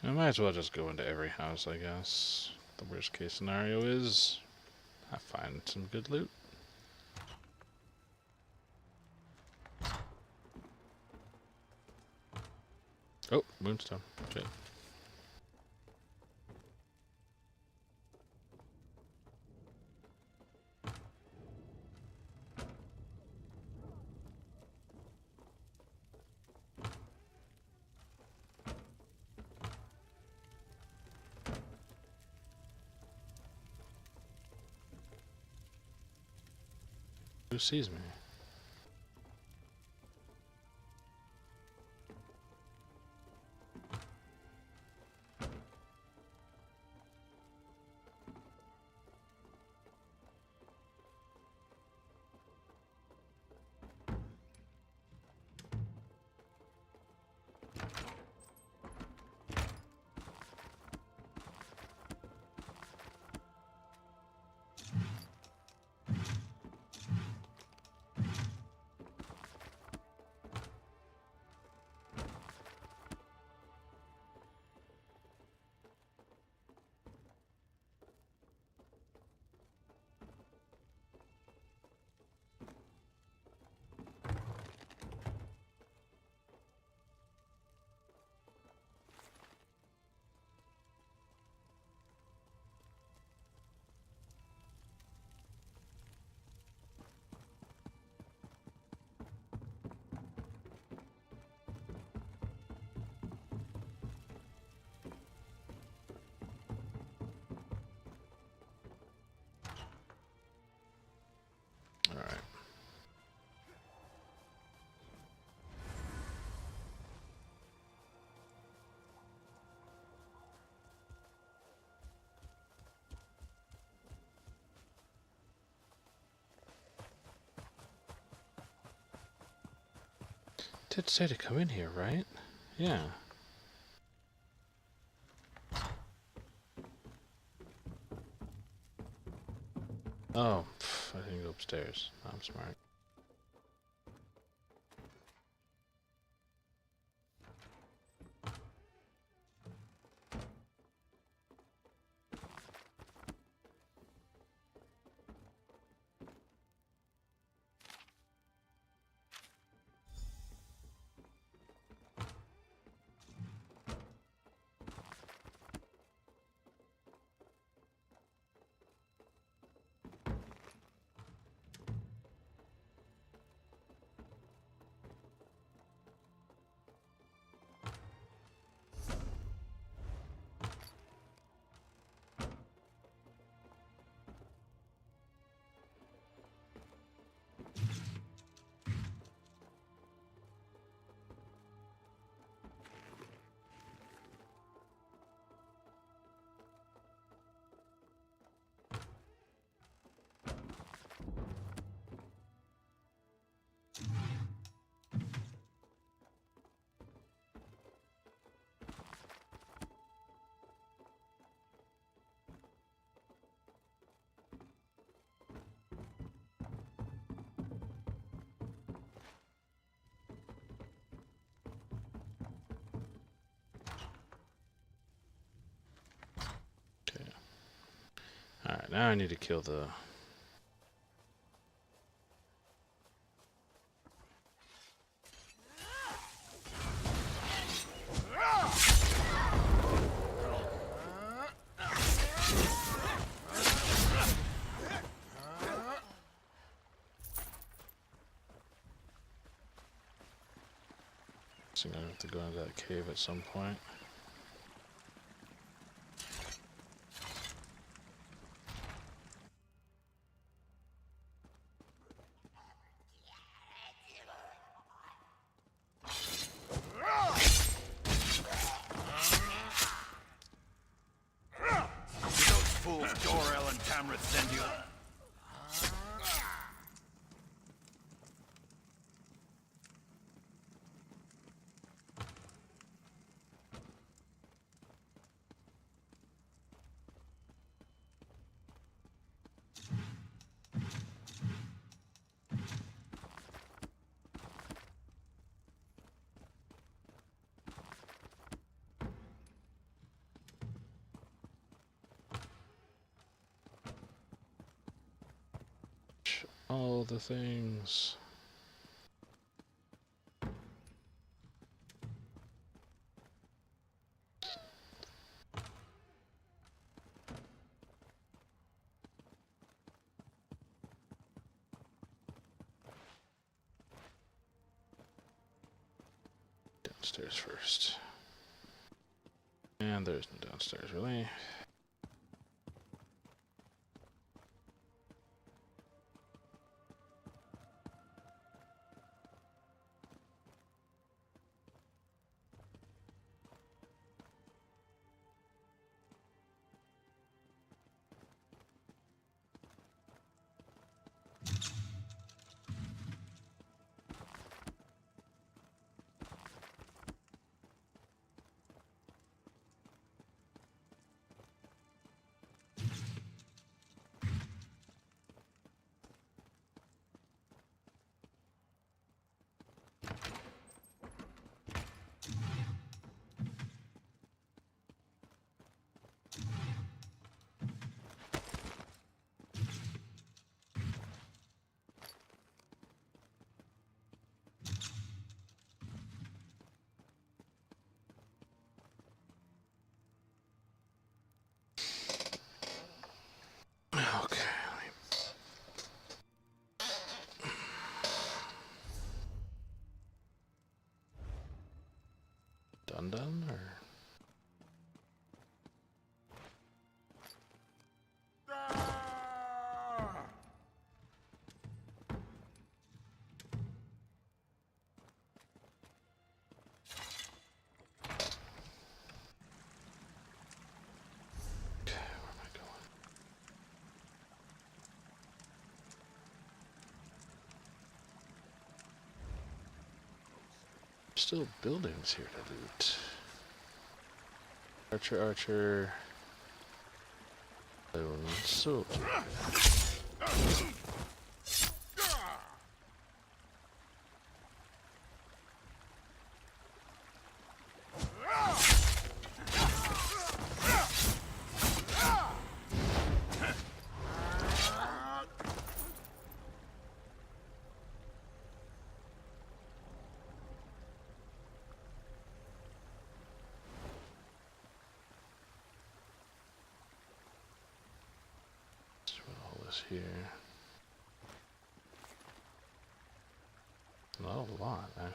I might as well just go into every house, I guess. The worst case scenario is I find some good loot. Oh, moonstone. Okay. Who sees me? Alright. Did say to come in here, right? Yeah. Oh, I didn't go upstairs. I'm smart. Okay. Alright, now I need to kill the... I'm gonna have to go into that cave at some point. All the things. Downstairs first. And there's no downstairs, really. Okay. Done or? Still buildings here to loot. Archer. So. Here. Not a lot, man.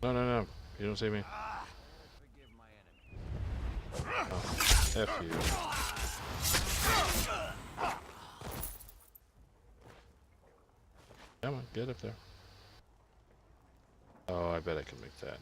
No. You don't see me. Oh, F you. Come on, get up there. Oh, I bet I can make that.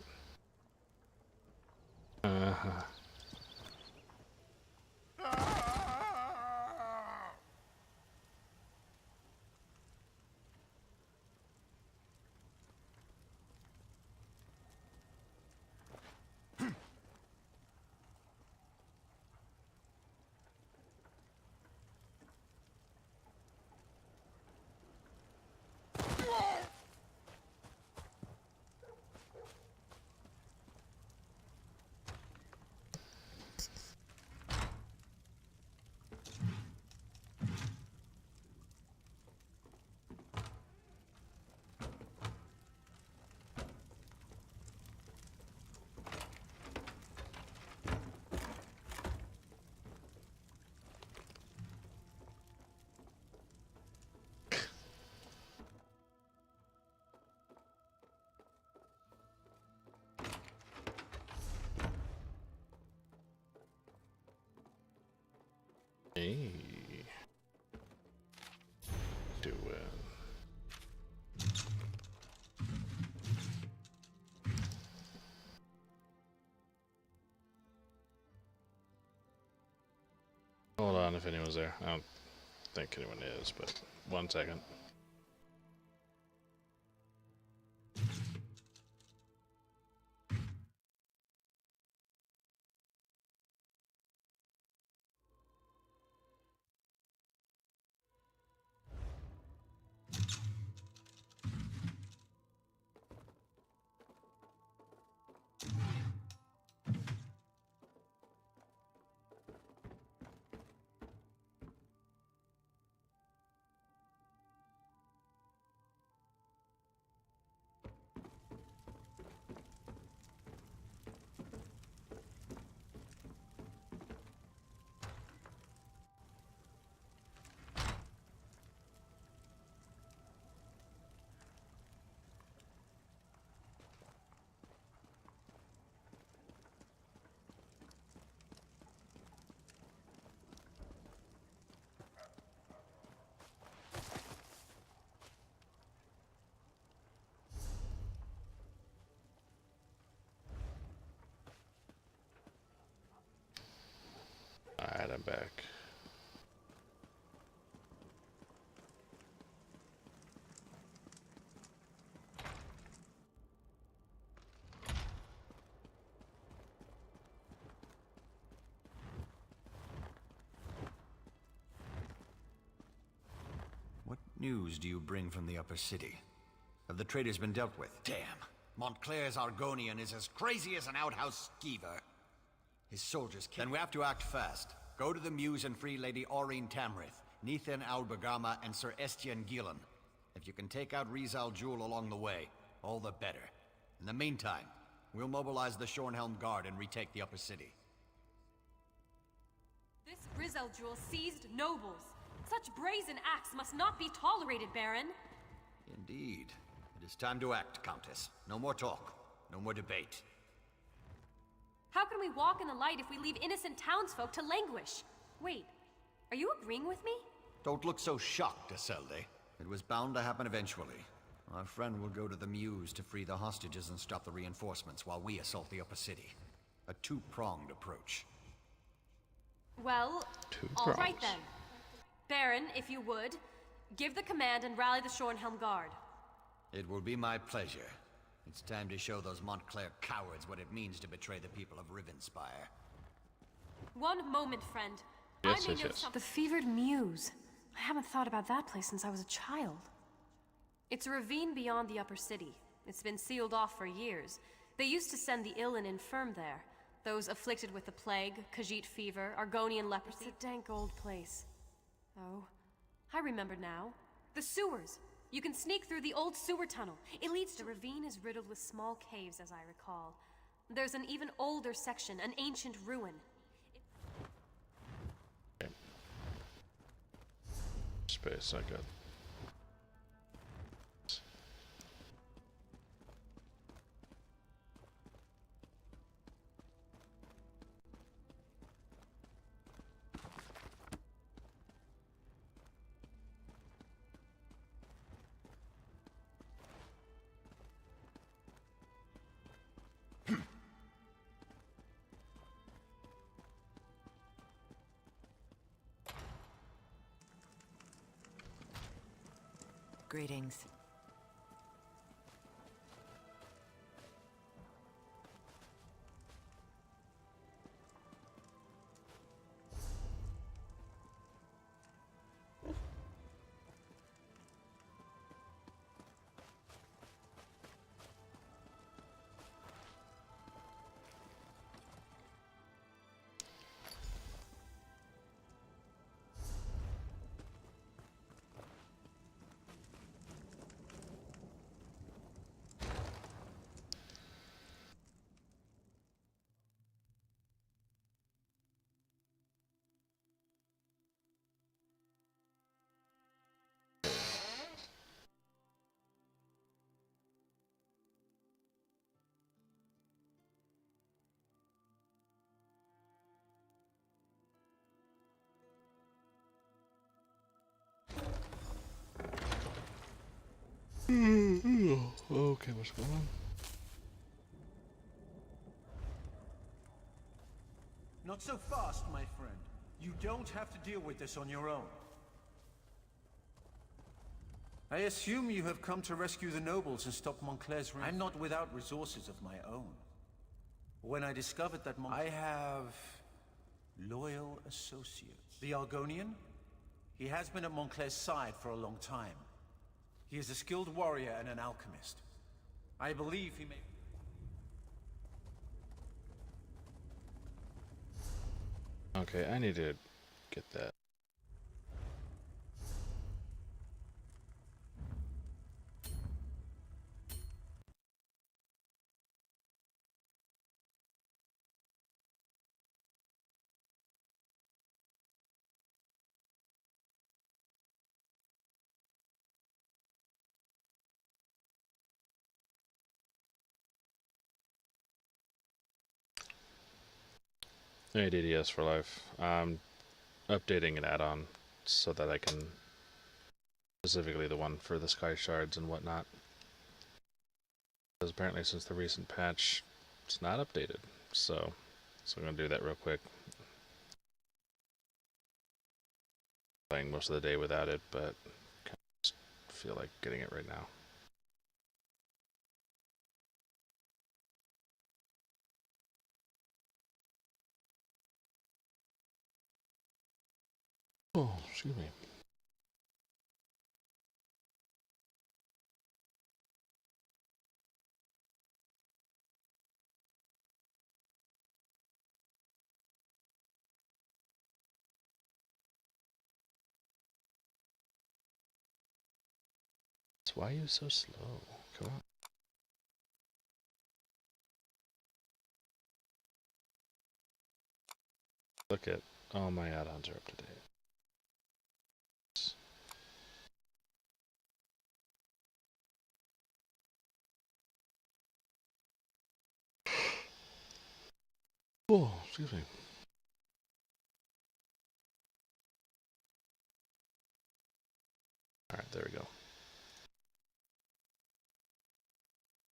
Hey. Do it. Hold on if anyone's there. I don't think anyone is, but 1 second. Alright, I'm back. What news do you bring from the upper city? Have the traitors been dealt with? Damn. Montclair's Argonian is as crazy as an outhouse skeever. His soldiers killed. Then we have to act fast. Go to the Muse and free Lady Aurene Tamrith, Nethan Albergama, and Sir Estienne Gillen. If you can take out Rizal Jewel along the way, all the better. In the meantime, we'll mobilize the Shornhelm Guard and retake the upper city. This Rizal Jewel seized nobles. Such brazen acts must not be tolerated, Baron. Indeed. It is time to act, Countess. No more talk. No more debate. How can we walk in the light if we leave innocent townsfolk to languish? Wait, are you agreeing with me? Don't look so shocked, Isolde. It was bound to happen eventually. Our friend will go to the Muse to free the hostages and stop the reinforcements while we assault the upper city. A two-pronged approach. Well, all right then. Baron, if you would, give the command and rally the Shornhelm Guard. It will be my pleasure. It's time to show those Montclair cowards what it means to betray the people of Rivenspire. One moment, friend. Yes, I may yes, know yes. something. The fevered Muse. I haven't thought about that place since I was a child. It's a ravine beyond the upper city. It's been sealed off for years. They used to send the ill and infirm there. Those afflicted with the plague, Kahjiit fever, Argonian leprosy. It's a dank old place. Oh, I remember now. The sewers. You can sneak through the old sewer tunnel. It leads to... The ravine is riddled with small caves, as I recall. There's an even older section, an ancient ruin. Space, I got. Greetings. Okay, what's going on? Not so fast, my friend. You don't have to deal with this on your own. I assume you have come to rescue the nobles and stop Montclair's reign. I'm not without resources of my own. When I discovered that I have loyal associates. The Argonian? He has been at Montclair's side for a long time. He is a skilled warrior and an alchemist. I believe he may... Okay, I need to get that. ADDS for life. I'm updating an add-on so that I can, specifically the one for the sky shards and whatnot. Because apparently since the recent patch, it's not updated. So I'm gonna do that real quick. playing most of the day without it, but kind of just feel like getting it right now. Oh, excuse me. Why are you so slow? Come on. Look at all my add-ons are up to date. Oh, excuse me. Alright, there we go.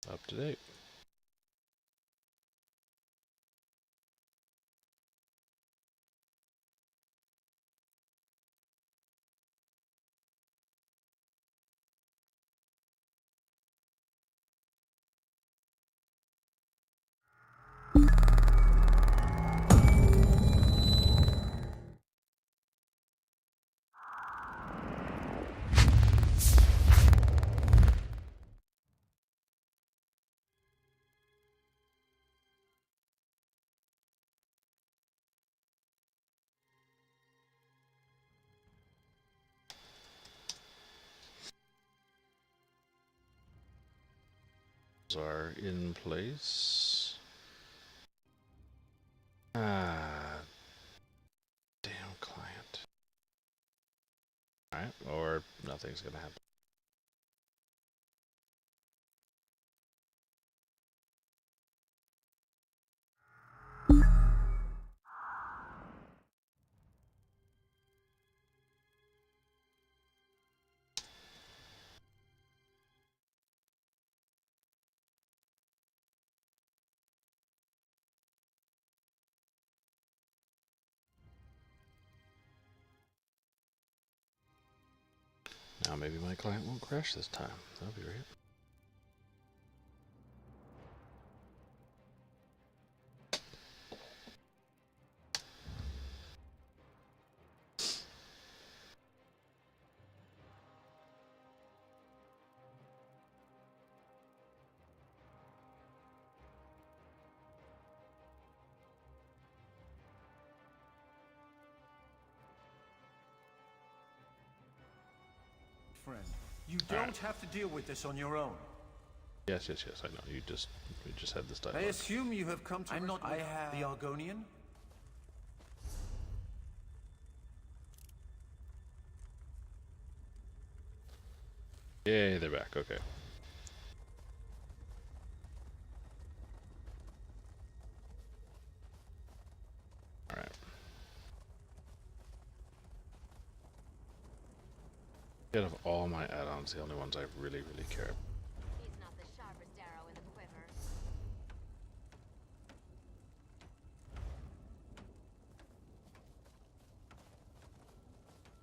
Up to date. Are in place. Ah, damn client. Alright, or nothing's gonna happen. Now maybe my client won't crash this time. That'll be great. Friend, you don't have to deal with this on your own. Yes, I know. We just had this dialogue. I assume you have come to... I'm not... I have... The Argonian? Yay, they're back. Okay. Alright. Out of all my add-ons, the only ones I really care about. He's not the sharpest arrow in the quiver.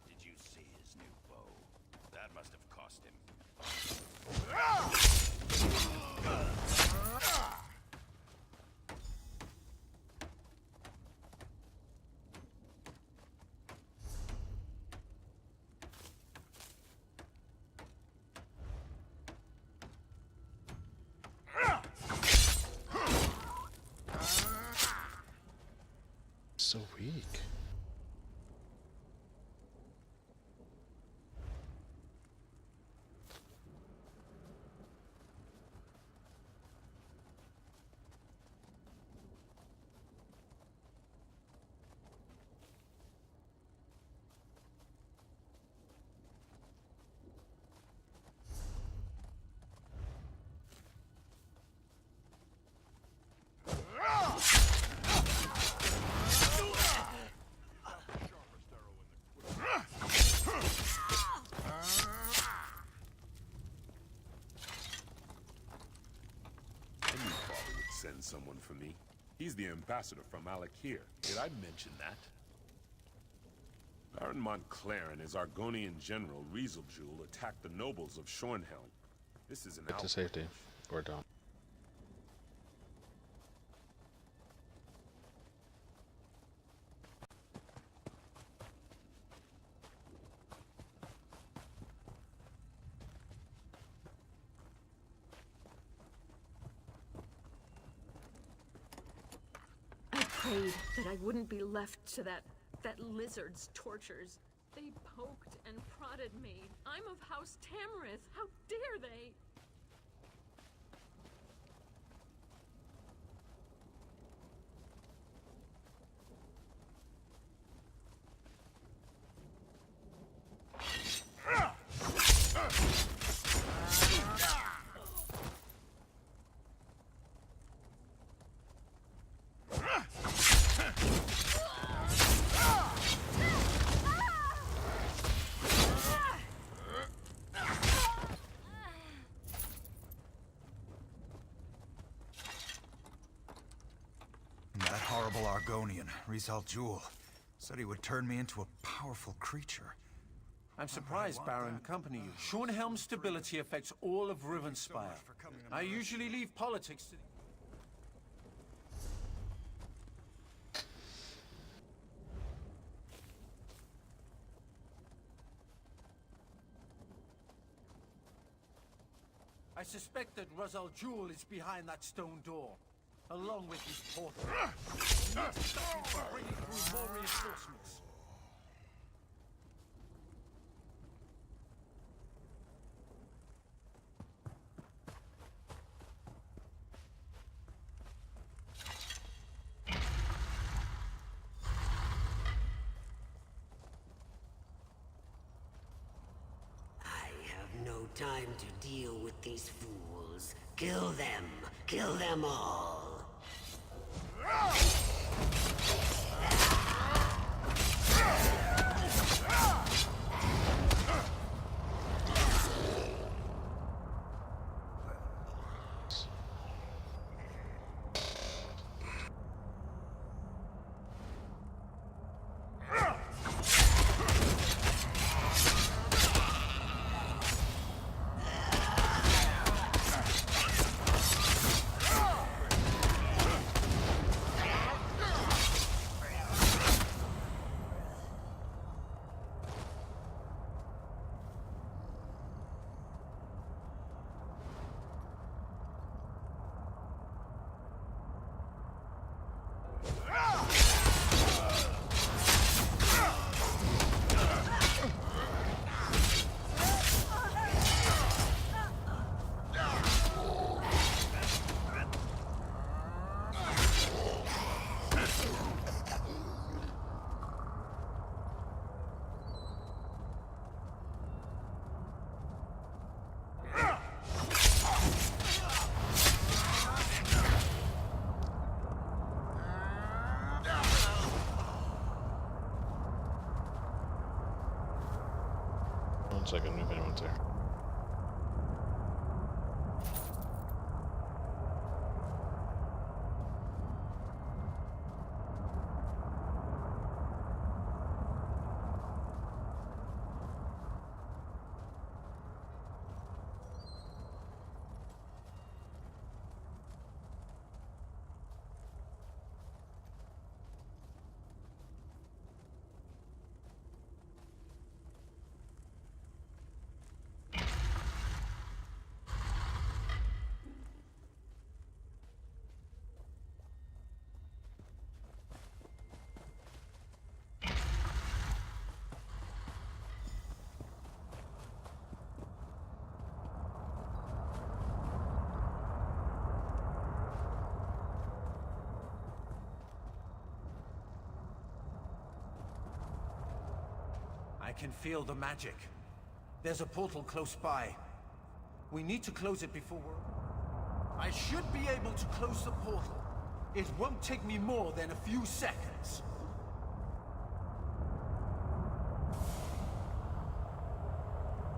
Did you see his new bow? That must have cost him. So weak. Send someone for me. He's the ambassador from Alec here. Did I mention that? Baron Montclair and his Argonian general, Rieseljul, attacked the nobles of Shornhelm. This is an Get to outrage. safety. Or don't. I prayed that I wouldn't be left to that lizard's tortures. They poked and prodded me. I'm of House Tamrith. How dare they? That horrible Argonian, Rieseljul, said he would turn me into a powerful creature. I'm surprised Baron accompany you. Shornhelm's stability affects all of Rivenspire. I usually leave politics to... I suspect that Rieseljul is behind that stone door, along with his portal. We need to stop him from bringing through more reinforcements. I have no time to deal with these fools. Kill them! Kill them all! One second, if anyone's there. I can feel the magic. There's a portal close by. We need to close it before we're... I should be able to close the portal. It won't take me more than a few seconds.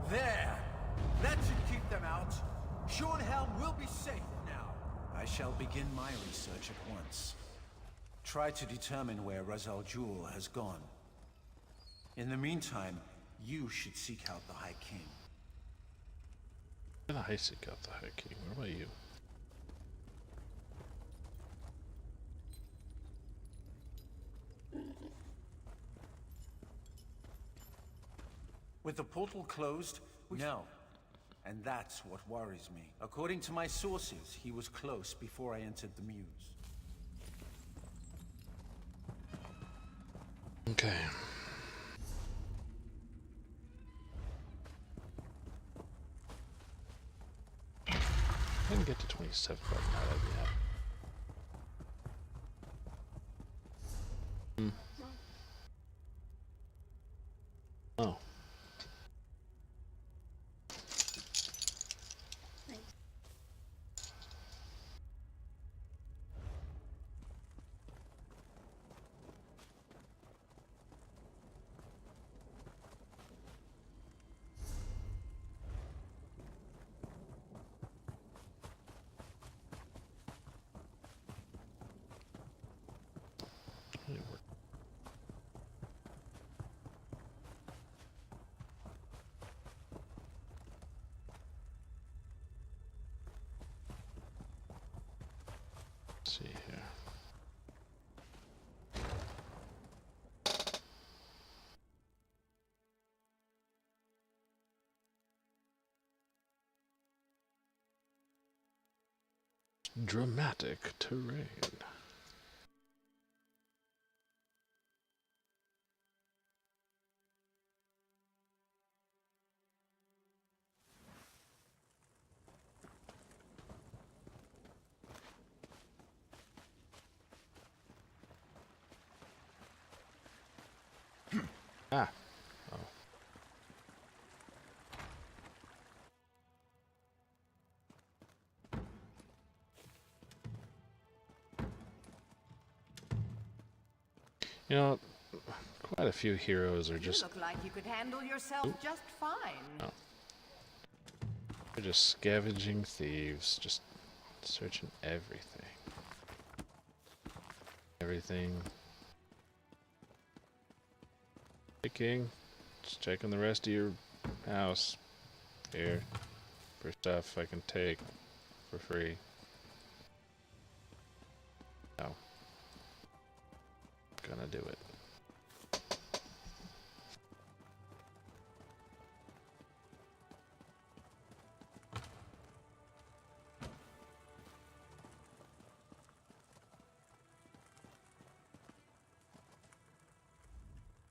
There! That should keep them out. Shornhelm will be safe now. I shall begin my research at once. Try to determine where Rieseljul has gone. In the meantime, you should seek out the High King. I'm gonna seek out the High King. What about you? With the portal closed, no. And that's what worries me. According to my sources, he was close before I entered the Muse. Okay. I can get to 27 by now, that'd be happy. Oh. Let's see here. Dramatic terrain. Ah. Oh. You know, quite a few heroes are just... You look like you could handle yourself just fine. Oh. They're just scavenging thieves, just searching everything. Everything. Hey King, just checking the rest of your house here for stuff I can take for free. No. Gonna do it.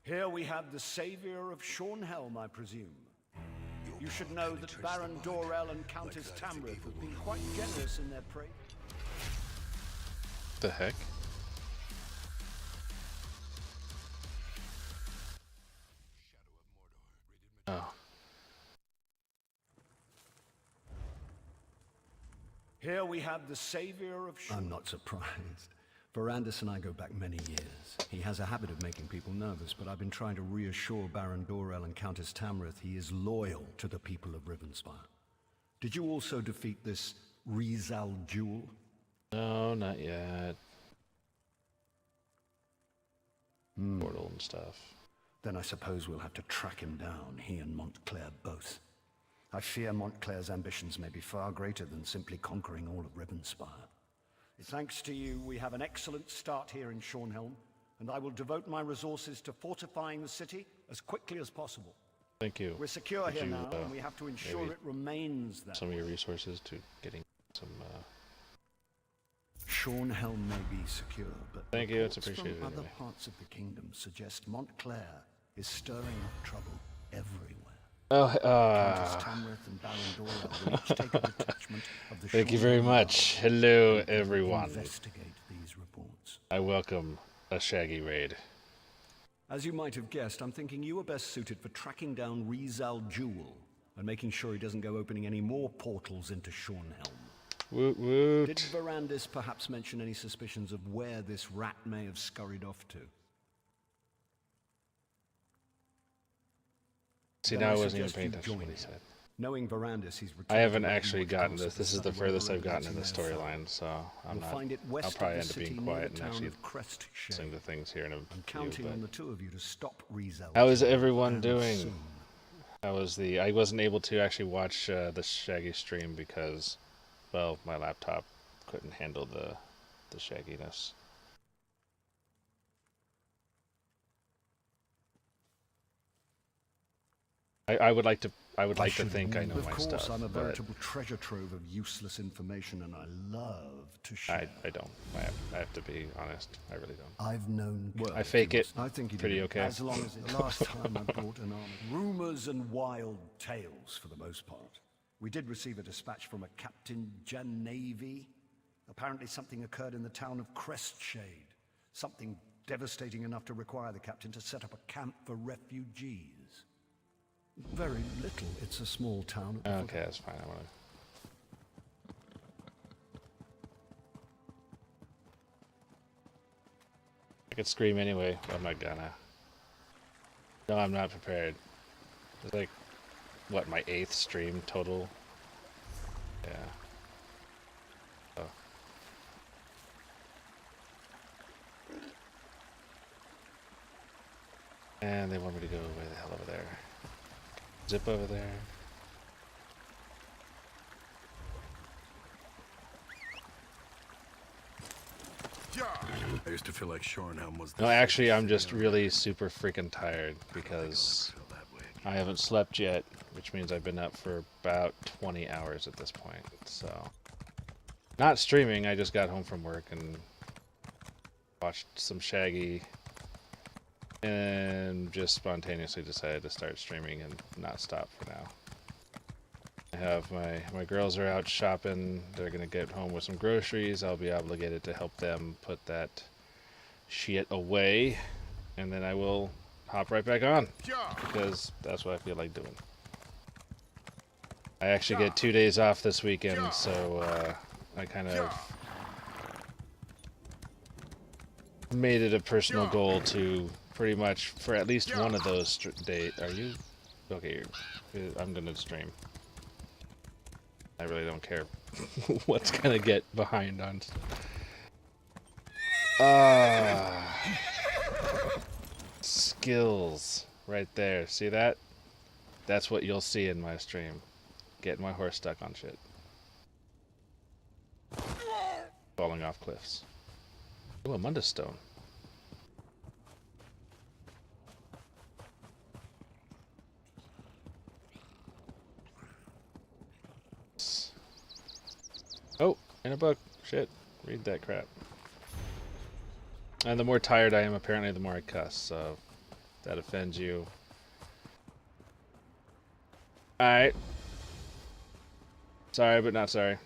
Here we have the savior of Shornhelm, I presume. You should know that Baron Dorell and Countess Tamrith have been quite generous in their praise. The heck? Oh. Here we have the savior of Shornhelm. I'm not surprised. Verandis and I go back many years. He has a habit of making people nervous, but I've been trying to reassure Baron Dorell and Countess Tamrith he is loyal to the people of Rivenspire. Did you also defeat this Rizal Jewel? No, not yet. Portal and stuff. Then I suppose we'll have to track him down, he and Montclair both. I fear Montclair's ambitions may be far greater than simply conquering all of Rivenspire. Thanks to you, we have an excellent start here in Shornhelm, and I will devote my resources to fortifying the city as quickly as possible. Thank you. We're secure Could here you, now, and we have to ensure maybe it remains that some of your resources to getting some... Shornhelm may be secure, but Thank you, it's reports appreciated from other anyway. parts of the kingdom suggest Montclair is stirring up trouble everywhere. Oh, Countess Tamrith and Baron Dorell will each take a detachment of the thank you very much. Hello, everyone. Investigate these reports. I welcome a Shaggy raid. As you might have guessed, I'm thinking you are best suited for tracking down Rizal Jewel and making sure he doesn't go opening any more portals into Shornhelm. Woot woot. Did Verandis perhaps mention any suspicions of where this rat may have scurried off to? See, Then now I I wasn't even suggest paying you attention to join what he him. said. Knowing Verandis, he's returned I haven't to actually Ravenwood gotten Castle this. to This is the study where furthest I've rebels gotten in the may have fallen. storyline, so I'm You'll not. find it west I'll of probably the end up city being near quiet the and town actually of Crestshade. listening to things here in a I'm few. counting on But the two of you to stop Rizel. how is everyone doing? Soon. I wasn't able to actually watch the Shaggy stream because, well, my laptop couldn't handle the shagginess. I would like to think I know my stuff. Of course, I'm a but veritable treasure trove of useless information, and I love to share. I don't. I have to be honest. I really don't. I've known. Well, I fake it. I think you pretty did. okay. As long as the last time I brought an army. Rumors and wild tales for the most part. We did receive a dispatch from a Captain Janavy. Apparently something occurred in the town of Crestshade. Something devastating enough to require the captain to set up a camp for refugees. Very little. It's a small town. Okay, that's fine. I want to. I could scream anyway, but I'm not gonna. No, I'm not prepared. It's like, what, my 8th stream total? Yeah. Oh. And they want me to go way the hell over there. Zip over there. I used to feel like Shornhelm was. No, actually, I'm just really super freaking tired because I haven't slept yet, which means I've been up for about 20 hours at this point. So, not streaming. I just got home from work and watched some Shaggy, and just spontaneously decided to start streaming and not stop for now. I have my girls are out shopping. They're gonna get home with some groceries. I'll be obligated to help them put that shit away, and then I will hop right back on because that's what I feel like doing. I actually get 2 days off this weekend, so I kind of made it a personal goal to pretty much for at least one of those days. Are you okay? I'm gonna stream. I really don't care what's gonna get behind on. Skills right there. See that? That's what you'll see in my stream. Getting my horse stuck on shit. Falling off cliffs. Oh, a Mundus stone. Oh, in a book. Shit. Read that crap. And the more tired I am, apparently, the more I cuss. So, if that offends you. Alright. Sorry, but not sorry.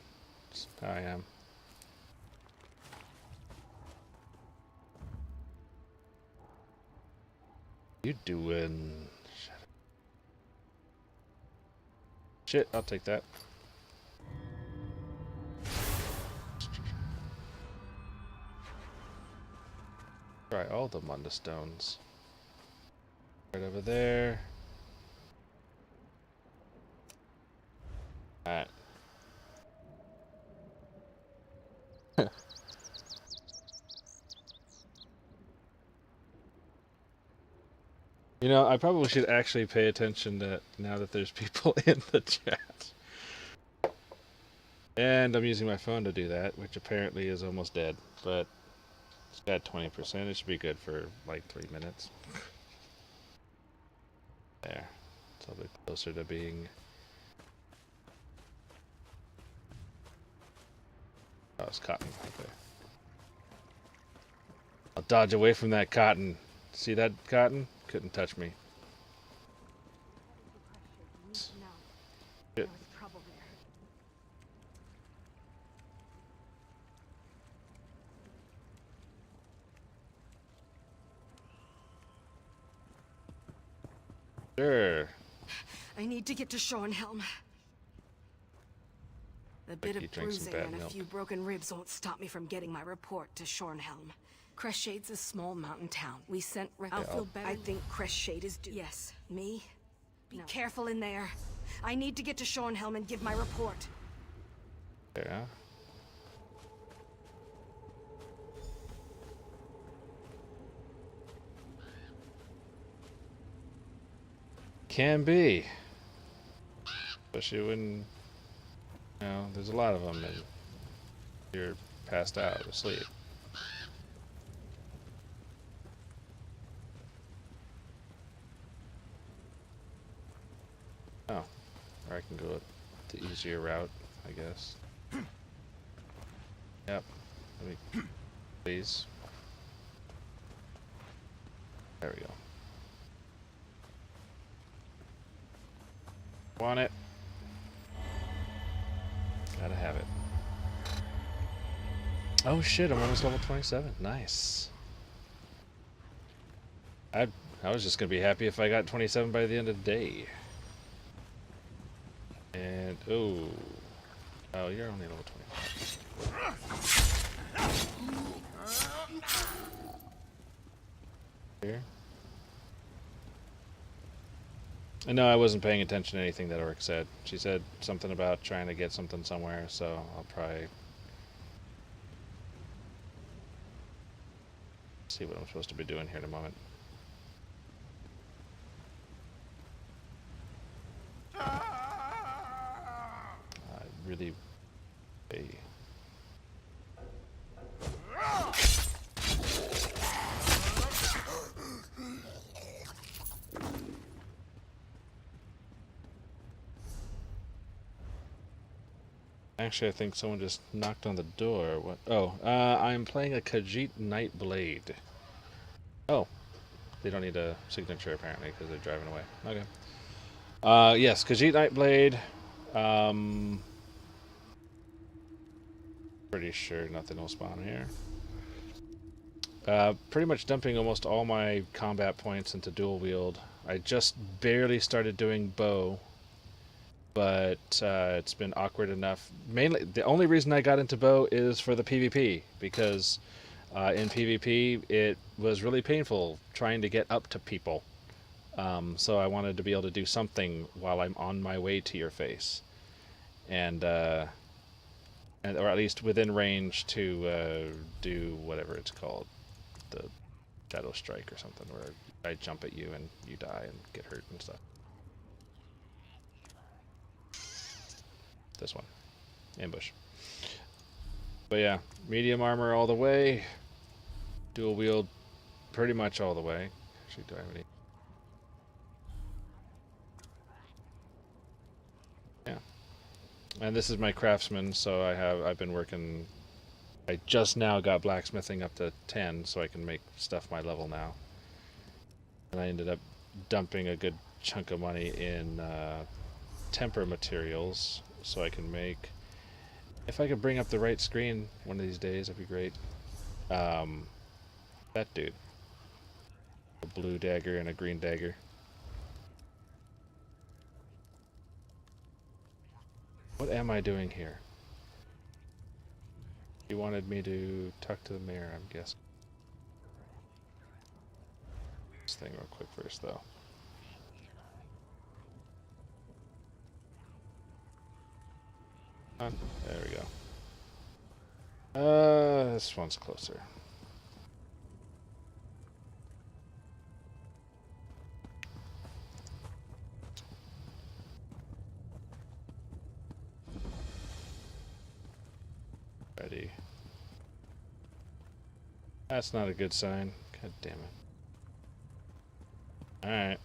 That's how I am. You doing? Shit, I'll take that. Try all the Mundus stones. Right over there. Alright. You know, I probably should actually pay attention to now that there's people in the chat. And I'm using my phone to do that, which apparently is almost dead, but it's got 20%. It should be good for like 3 minutes. There. It's a little bit closer to being... Oh, it's cotton. Okay. I'll dodge away from that cotton. See that cotton? Couldn't touch me. Shit. Sure. I need to get to Shornhelm. A bit of bruising and a few broken ribs won't stop me from getting my report to Shornhelm. Crestshades a small mountain town. We sent... I'll feel better. I think Crestshade is due. Yes. Me? Be careful in there. I need to get to Shornhelm and give my report. Yeah. Can be. Especially when, you know, there's a lot of them and you're passed out asleep. Oh, or I can go the easier route, I guess. Yep. Let me, please. There we go. Want it? Gotta have it. Oh shit, I'm almost level 27. Nice. I was just gonna be happy if I got 27 by the end of the day. And oh, you're only level 25. Here. No, I wasn't paying attention to anything that Orc said. She said something about trying to get something somewhere, so I'll probably see what I'm supposed to be doing here in a moment. I really... Actually, I think someone just knocked on the door. What? Oh, I'm playing a Kahjiit Nightblade. Oh, they don't need a signature apparently because they're driving away. Okay. Yes, Kahjiit Nightblade. Pretty sure nothing will spawn here. Pretty much dumping almost all my combat points into dual wield. I just barely started doing bow. But it's been awkward enough. Mainly, the only reason I got into bow is for the PvP, because in PvP it was really painful trying to get up to people. So I wanted to be able to do something while I'm on my way to your face, and or at least within range to do whatever it's called, the shadow strike or something, where I jump at you and you die and get hurt and stuff. This one. Ambush. But yeah, medium armor all the way. Dual wield pretty much all the way. Actually, do I have any? Yeah. And this is my craftsman, so I've been working. I just now got blacksmithing up to 10, so I can make stuff my level now. And I ended up dumping a good chunk of money in temper materials, so I can make, if I could bring up the right screen one of these days, that'd be great. That dude. A blue dagger and a green dagger. What am I doing here? He wanted me to talk to the mayor, I'm guessing. This thing real quick first, though. There we go. This one's closer. Ready. That's not a good sign. God damn it. Alright.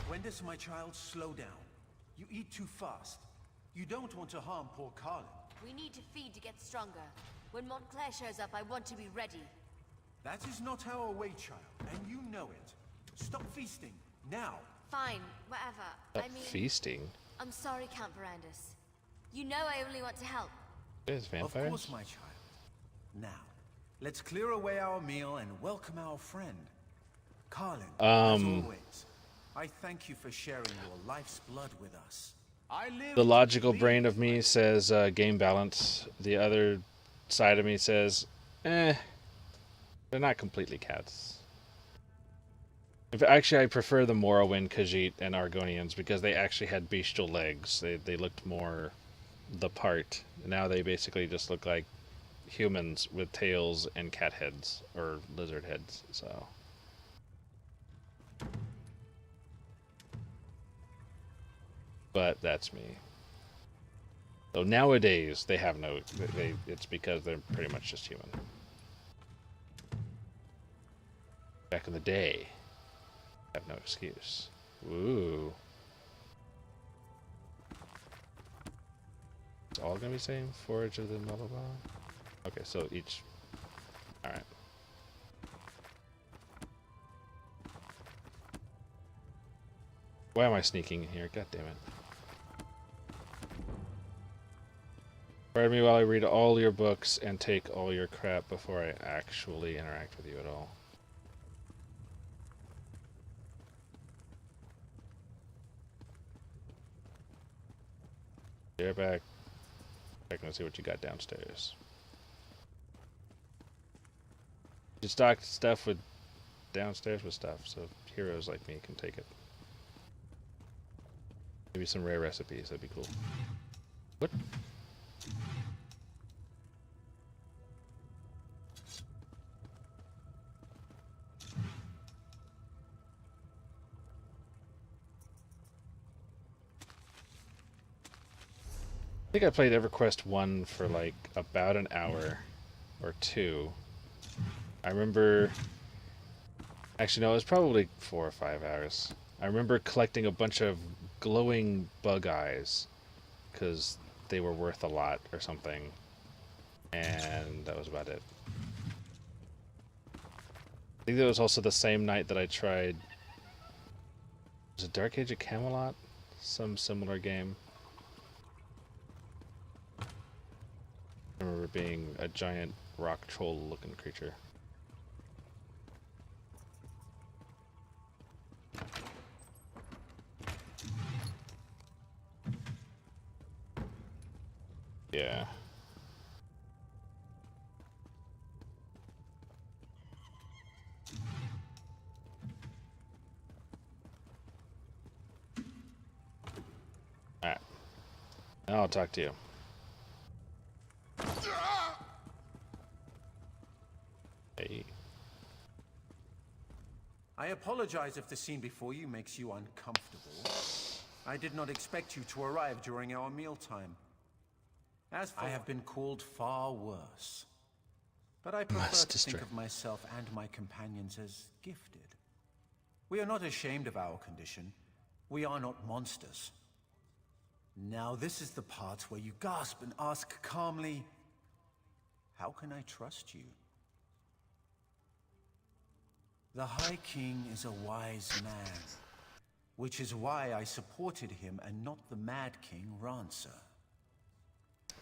When does my child slow down? You eat too fast. You don't want to harm poor Carlin. We need to feed to get stronger. When Montclair shows up, I want to be ready. That is not our way, child, and you know it. Stop feasting, now. Fine, whatever. I mean... Feasting? I'm sorry, Count Verandis. You know I only want to help. There's vampires? Of course, my child. Now, let's clear away our meal and welcome our friend. Carlin, as always, I thank you for sharing your life's blood with us. The logical brain of me says game balance. The other side of me says, they're not completely cats. Actually, I prefer the Morrowind Khajiit and Argonians because they actually had bestial legs. They looked more the part. Now they basically just look like humans with tails and cat heads or lizard heads. So. But that's me. So nowadays they have no. It's because they're pretty much just human. Back in the day, I have no excuse. Ooh. It's all gonna be same. Forage of the blah blah blah. Okay, so each. All right. Why am I sneaking in here? God damn it. Pardon me while I read all your books and take all your crap before I actually interact with you at all. Be right back. I'm gonna see what you got downstairs. You stock stuff with downstairs with stuff, so heroes like me can take it. Maybe some rare recipes, that'd be cool. What? I think I played EverQuest 1 for like about an hour or two. I remember... Actually, no, it was probably 4 or 5 hours. I remember collecting a bunch of glowing bug eyes because they were worth a lot or something. And that was about it. I think that was also the same night that I tried... Was it Dark Age of Camelot? Some similar game. I remember being a giant rock troll looking creature. Yeah. Alright. Now I'll talk to you. Hey. I apologize if the scene before you makes you uncomfortable. I did not expect you to arrive during our mealtime. As for I have been called far worse. But I prefer to think of myself and my companions as gifted. We are not ashamed of our condition. We are not monsters. Now this is the part where you gasp and ask calmly, how can I trust you? The High King is a wise man, which is why I supported him and not the Mad King, Rancer.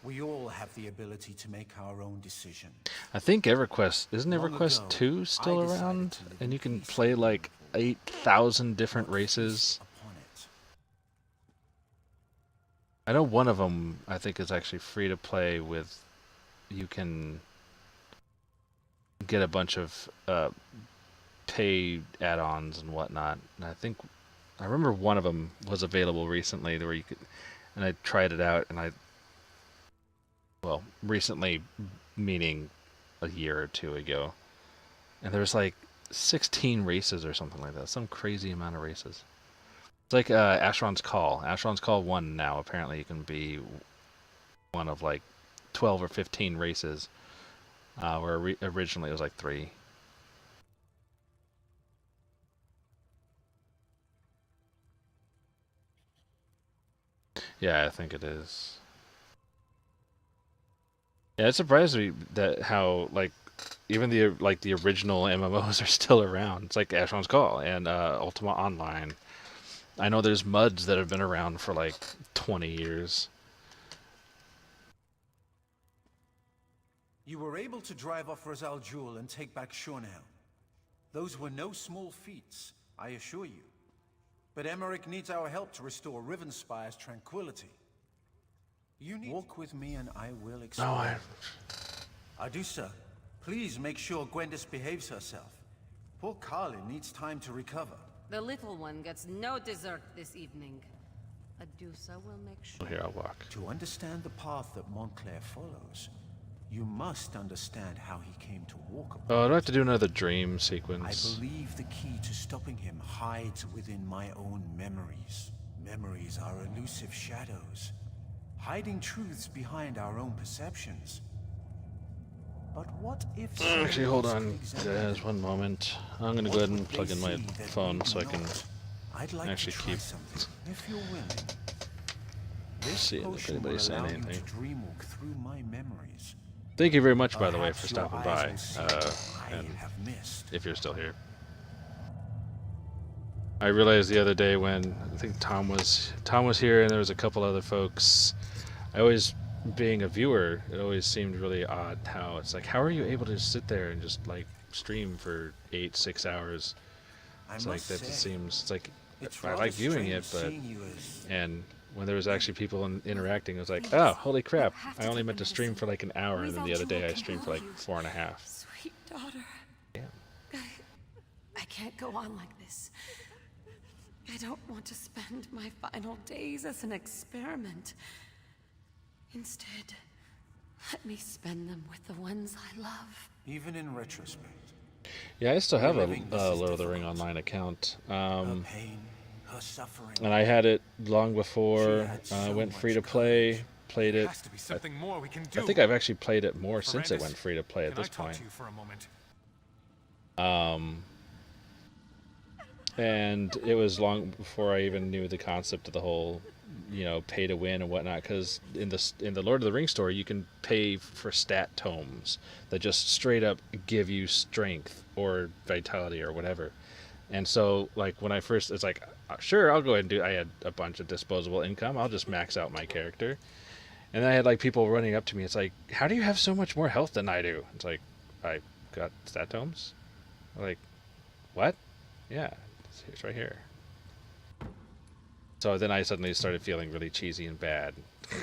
We all have the ability to make our own decision. I think EverQuest, isn't EverQuest 2 still around? And you can play like 8,000 different races. I know one of them, I think, is actually free to play with, you can get a bunch of pay add-ons and whatnot. And I remember one of them was available recently where you could, and I tried it out, and well, recently meaning a year or two ago, and there was like 16 races or something like that, some crazy amount of races. It's like Asheron's Call. Asheron's Call 1 now, apparently you can be one of like 12 or 15 races, where originally it was like 3. Yeah, I think it is. Yeah, it surprised me that how like even the original MMOs are still around. It's like Asheron's Call and Ultima Online. I know there's MUDs that have been around for like 20 years. You were able to drive off Rosal Jewel and take back Shornhelm. Those were no small feats, I assure you. But Emmerich needs our help to restore Rivenspire's tranquility. You need walk with me and I will explain. No, Adusa, please make sure Gwendis behaves herself. Poor Carlin needs time to recover. The little one gets no dessert this evening. Adusa will make sure. Here, I'll walk. To understand the path that Montclair follows, you must understand how he came to walk upon Oh, I don't have to do another dream sequence. I believe the key to stopping him hides within my own memories. Memories are elusive shadows, hiding truths behind our own perceptions. But what if... Actually, hold on, guys, one moment. I'm gonna go ahead and plug in my phone so I can actually keep if you're willing. seeing if anybody's saying anything. Dreamwalk through my memories. Thank you very much, by the way, for stopping by, and missed. if you're still here. I realized the other day when I think Tom was here and there was a couple other folks. I always, being a viewer, it always seemed really odd how it's like, how are you able to sit there and just like stream for 8-6 hours? It's like that just seems, it's like I like viewing it, but and when there was actually people interacting, it was like, oh, holy crap! I only meant to stream for like an hour, and then the other day I streamed for like 4.5. Sweet daughter. Yeah. I can't go on like this. I don't want to spend my final days as an experiment. Instead, let me spend them with the ones I love. Even in retrospect. Yeah, I still have a Lord of the Ring Online account. Her pain, her suffering. And I had it long before I went free to play. Played it. I think I've actually played it more since it went free to play at this point. And it was long before I even knew the concept of the whole, you know, pay to win and whatnot. Because in the Lord of the Rings store, you can pay for stat tomes that just straight up give you strength or vitality or whatever. And so, like, when I first, it's like, sure, I'll go ahead and do. I had a bunch of disposable income. I'll just max out my character. And then I had like people running up to me. It's like, how do you have so much more health than I do? It's like, I got stat tomes. Like, what? Yeah, it's right here. So then I suddenly started feeling really cheesy and bad.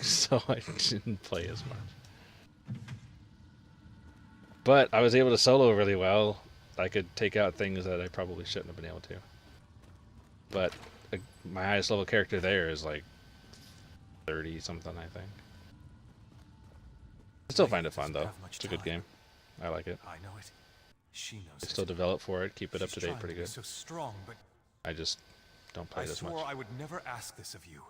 So I didn't play as much. But I was able to solo really well. I could take out things that I probably shouldn't have been able to. But my highest level character there is like 30 something, I think. I still find it fun though. It's a good game. I like it. I know it. She knows I still develop for it, keep it up to date pretty good. So strong, but I just don't play it as much. I swore I would never ask this of you.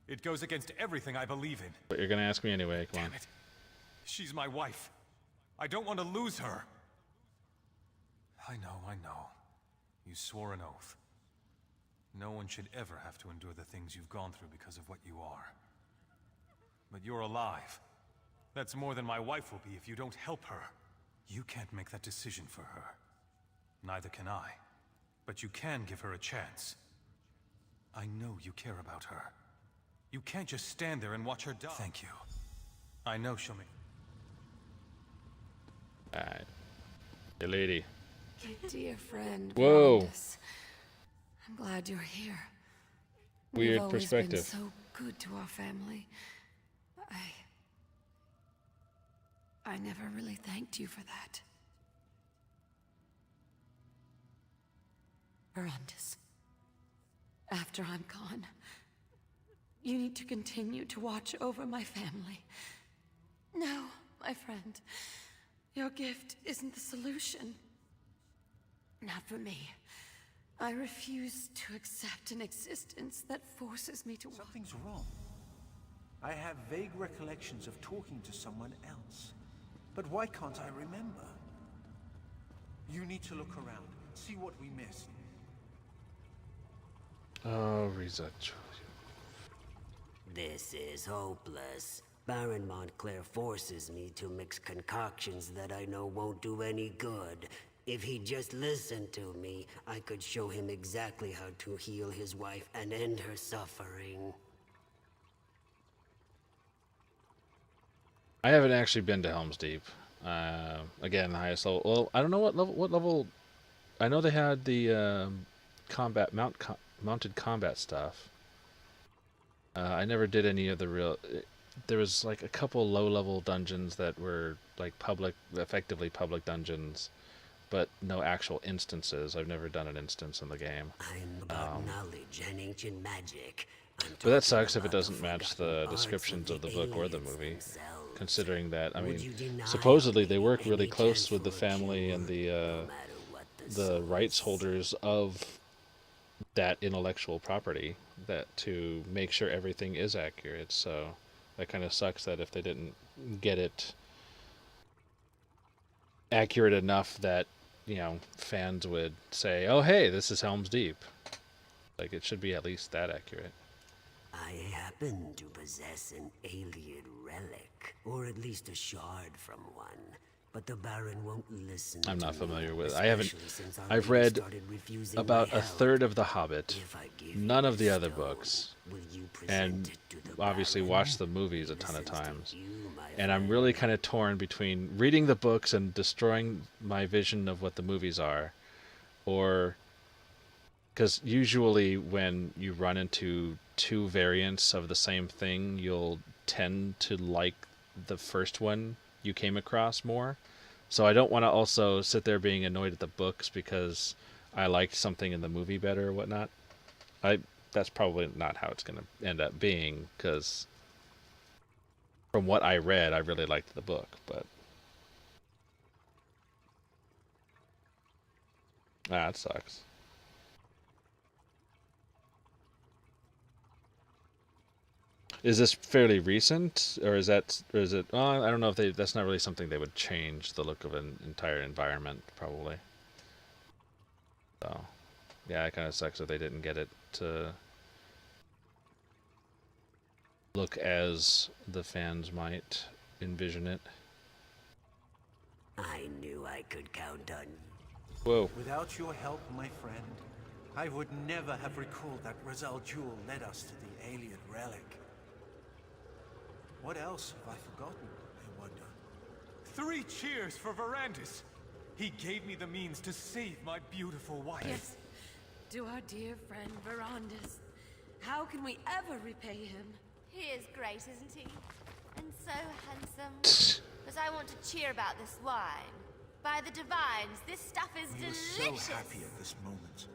It goes against everything I believe in. But you're gonna ask me anyway, come on. Damn it. She's my wife. I don't want to lose her. I know. You swore an oath. No one should ever have to endure the things you've gone through because of what you are. But you're alive. That's more than my wife will be if you don't help her. You can't make that decision for her. Neither can I. But you can give her a chance. I know you care about her. You can't just stand there and watch her die. Thank you. I know she'll make... Alright. Hey, lady. Dear friend, whoa. Brandis, I'm glad you're here. Weird You've always perspective. been so good to our family. I never really thanked you for that. Brandis, after I'm gone, you need to continue to watch over my family. No, my friend, your gift isn't the solution. Not for me. I refuse to accept an existence that forces me to walk. Something's wrong. I have vague recollections of talking to someone else. But why can't I remember? You need to look around, see what we missed. Oh, Riza. This is hopeless. Baron Montclair forces me to mix concoctions that I know won't do any good. If he'd just listened to me, I could show him exactly how to heal his wife and end her suffering. I haven't actually been to Helm's Deep. Again, the highest level. Well, I don't know what level. I know they had the mounted combat stuff. I never did any of the real. There was like a couple low-level dungeons that were like effectively public dungeons, but no actual instances. I've never done an instance in the game. I'm about knowledge and ancient magic. But that sucks if it doesn't match the descriptions of the book or the movie. Considering that, I mean, supposedly they work really close with the family and the rights holders of that intellectual property that to make sure everything is accurate. So that kind of sucks that if they didn't get it accurate enough that, you know, fans would say, oh hey, this is Helm's Deep. Like, it should be at least that accurate. I happen to possess an alien relic, or at least a shard from one. But the Baron won't listen. I'm not to familiar me, with it. I haven't. since our I've leader read started refusing about my a help. third of The Hobbit, If I give none you of the other stone, books, will you present and it to the obviously Baron? watched the movies a ton of Listens to times. you, my And I'm really kind of torn between reading the books and destroying my vision of what the movies are, or because usually when you run into two variants of the same thing, you'll tend to like the first one you came across more. So I don't want to also sit there being annoyed at the books because I liked something in the movie better or whatnot. That's probably not how it's going to end up being, because from what I read, I really liked the book, but that sucks. Is this fairly recent, or is it? Well, I don't know if that's not really something they would change the look of an entire environment, probably. So, yeah, it kind of sucks that they didn't get it to look as the fans might envision it. I knew I could count on you. Whoa. Without your help, my friend, I would never have recalled that Razal Jewel led us to the alien relic. What else have I forgotten, I wonder? 3 cheers for Verandis! He gave me the means to save my beautiful wife. Yes, to our dear friend Verandis. How can we ever repay him? He is great, isn't he? And so handsome. But I want to cheer about this wine. By the divines, this stuff is We delicious. were so happy at this moment.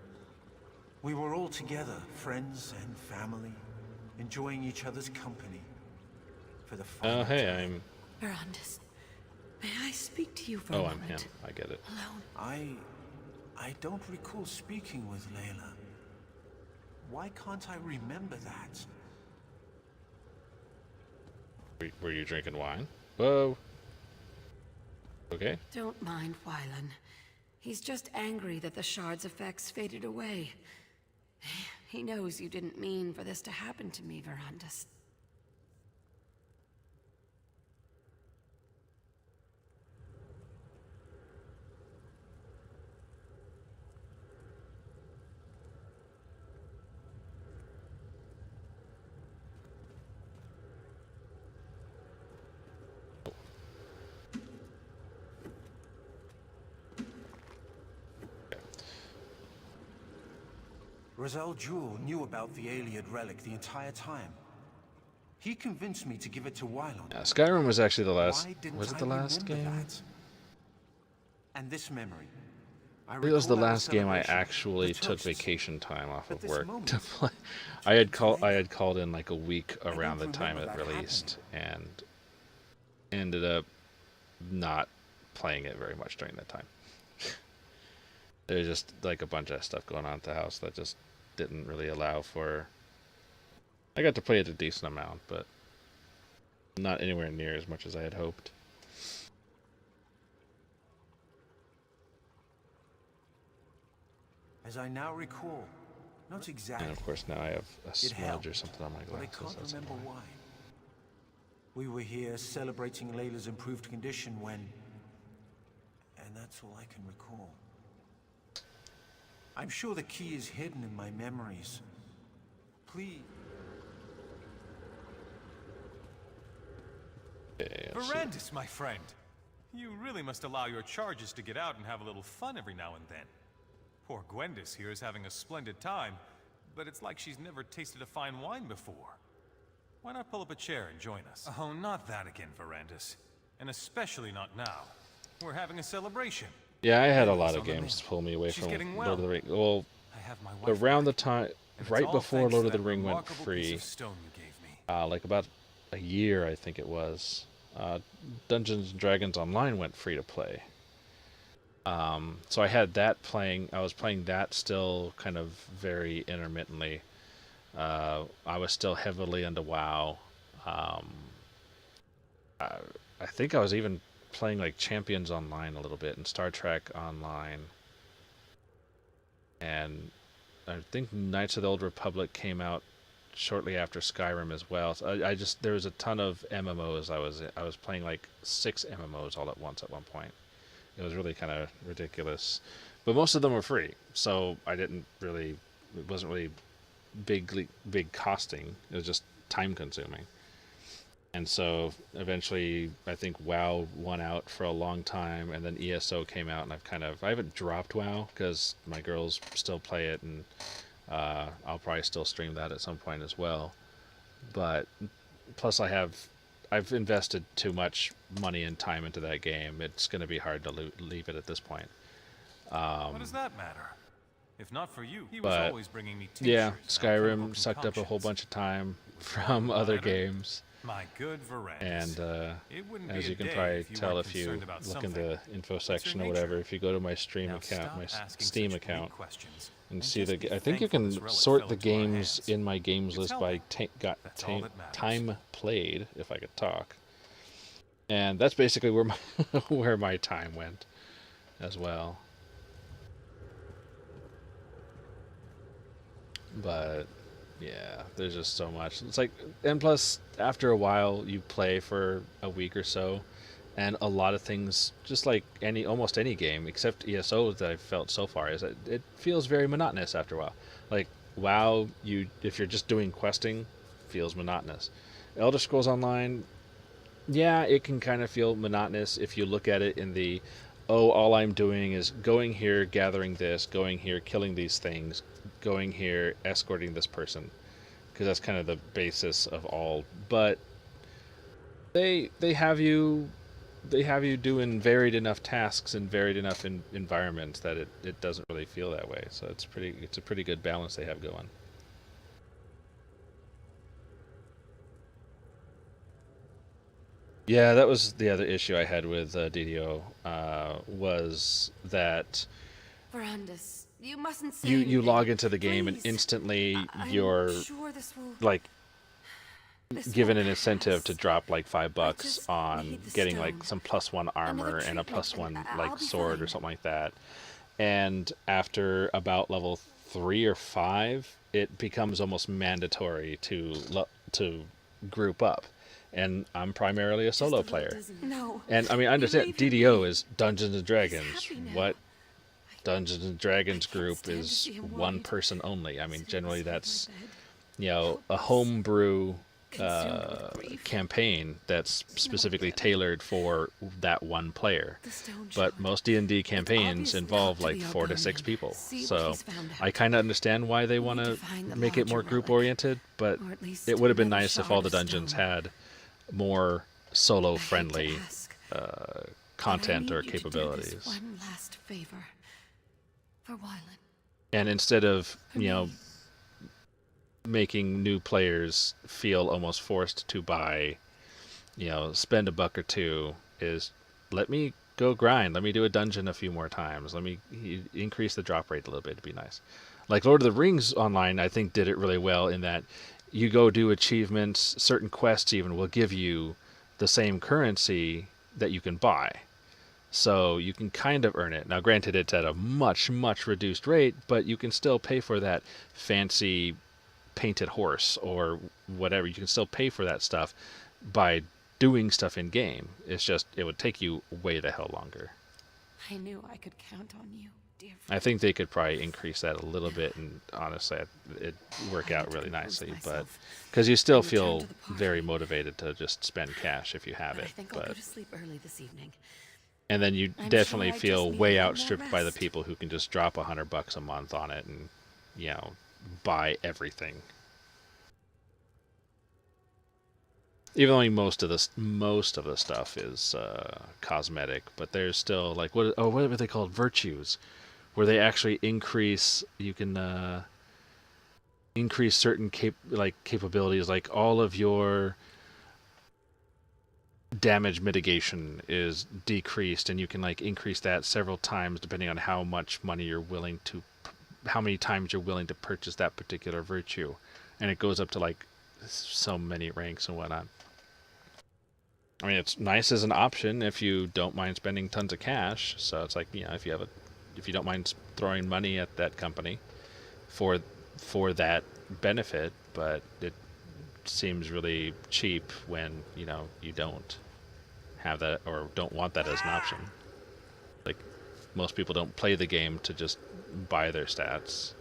We were all together, friends and family, enjoying each other's company. For the Oh, hey, I'm... Verandis, may I speak to you for a Oh, moment? I'm him. I get it. Alone. I don't recall speaking with Layla. Why can't I remember that? Were you drinking wine? Whoa. Okay. Don't mind Wylan. He's just angry that the shard's effects faded away. He knows you didn't mean for this to happen to me, Verandis. Razal Jewel knew about the alien relic the entire time. He convinced me to give it to Wylon. Yeah, Skyrim was actually the last... Why didn't Was it I the last remember game? that? And this memory. It was the recall our last game I celebration, actually the took toasts. vacation time off But of this work moment, to play. I had called in like a week around the time it remember that released, and ended up not playing it very much during that time. There's just like a bunch of stuff going on at the house that just didn't really allow for... I got to play it a decent amount, but not anywhere near as much as I had hoped. As I now recall, not exactly. And of course now I have a It smudge helped, or something on my but I glasses. can't That's remember annoying. why. We were here celebrating Layla's improved condition when... And that's all I can recall. I'm sure the key is hidden in my memories. Please... Verandis, my friend! You really must allow your charges to get out and have a little fun every now and then. Poor Gwendis here is having a splendid time, but it's like she's never tasted a fine wine before. Why not pull up a chair and join us? Oh, not that again, Verandis. And especially not now. We're having a celebration. Yeah, I had a Ellie's lot on of the games mend. pull me away She's from getting Lord of the well. Rings. Well, I have my wife around the back. time, And it's right all before thanks Lord to of the that Ring went remarkable piece free, of stone you gave me. like about a year, I think it was, Dungeons and Dragons Online went free to play. So I had that playing. I was playing that still kind of very intermittently. I was still heavily into WoW. I think I was even playing like Champions Online a little bit and Star Trek Online. And I think Knights of the Old Republic came out shortly after Skyrim as well. So I just there was a ton of MMOs. I was playing like 6 MMOs all at once at one point. It was really kind of ridiculous, but most of them were free, so I didn't really. It wasn't really big costing. It was just time consuming. And so eventually, I think WoW won out for a long time, and then ESO came out, and I haven't dropped WoW because my girls still play it, and I'll probably still stream that at some point as well. But plus, I've invested too much money and time into that game. It's going to be hard to leave it at this point. What does that matter? If not for you, he was But always bringing me yeah, tinctures and alchemical Skyrim sucked up a whole concoctions. bunch of time from other games. My good Varanus. And It wouldn't as be you a can day probably if you tell weren't if you concerned about look in something. the info What's your section or whatever, nature? if you go to my stream Now account, stop my asking Steam such weak account, questions and and see just be I think you thankful this can relic sort fell the into our games hands. in my games It's list by That's all that matters. time played, if I could talk. And that's basically where my where my time went as well. But yeah, there's just so much. It's like, and plus, after a while, you play for a week or so, and a lot of things, just like almost any game, except ESO that I've felt so far, is that it feels very monotonous after a while. Like WoW, if you're just doing questing, feels monotonous. Elder Scrolls Online, yeah, it can kind of feel monotonous if you look at it in the, oh, all I'm doing is going here, gathering this, going here, killing these things, going here, escorting this person, because that's kind of the basis of all. But they have you doing varied enough tasks and varied enough environments that it doesn't really feel that way. So it's a pretty good balance they have going. Yeah, that was the other issue I had with DDO, was that Verandis, you mustn't say you anything. log into the game and Please. instantly I'm you're sure this will... like this given will an incentive pass. to drop like $5 just on need the getting stone. like some +1 armor and a treatment, +1 and I'll like be sword or fine. something like that. And after about level 3 or 5, it becomes almost mandatory to group up. And I'm primarily a solo player. No. And I mean, I understand Believe in DDO me. is Dungeons and Dragons. happy now. What Dungeons and Dragons group stand to is see him one worried. person only. I mean, Sit generally beside my that's, bed, you know, a helpless, homebrew consumed with grief. campaign that's specifically tailored for that one player. The stone But shard. most D&D campaigns obviously involve up to like the 4 to 6 Argonian. people. See what So he's found I out. kind of understand why they want need to to find the make it more larger group relic. oriented, but Or at least it would have been another nice if shard all the of dungeons stone. had more solo I hate to friendly ask, but I content need or you to do this capabilities. one last favor for Wylan. And instead of, For you know, me. making new players feel almost forced to buy, you know, spend $1 or $2, is let me go grind. Let me do a dungeon a few more times. Let me increase the drop rate a little bit to be nice. Like Lord of the Rings Online, I think did it really well in that you go do achievements, certain quests even will give you the same currency that you can buy. So you can kind of earn it. Now, granted, it's at a much, much reduced rate, but you can still pay for that fancy painted horse or whatever. You can still pay for that stuff by doing stuff in game. It's just, it would take you way the hell longer. I knew I could count on you, dear friend. I think they could probably increase that a little bit, and honestly, it'd work I out need to really compose nicely. But myself because you still and return feel to the party. very motivated to just spend cash if you have But it. I think I'll But go to sleep early this evening. and then you I'm definitely sure I feel just need way a little more outstripped by the rest. people who can just drop $100 a month on it and, you know, buy everything. Even though most of the stuff is cosmetic, but there's still like what are they called, virtues, where they actually increase. You can increase certain capabilities, like all of your damage mitigation is decreased, and you can like increase that several times depending on how much money you're willing to, how many times you're willing to purchase that particular virtue, and it goes up to like so many ranks and whatnot. I mean, it's nice as an option if you don't mind spending tons of cash. So it's like, you know, if you don't mind throwing money at that company for that benefit, but it seems really cheap when, you know, you don't have that or don't want that as an option. Like, most people don't play the game to just buy their stats.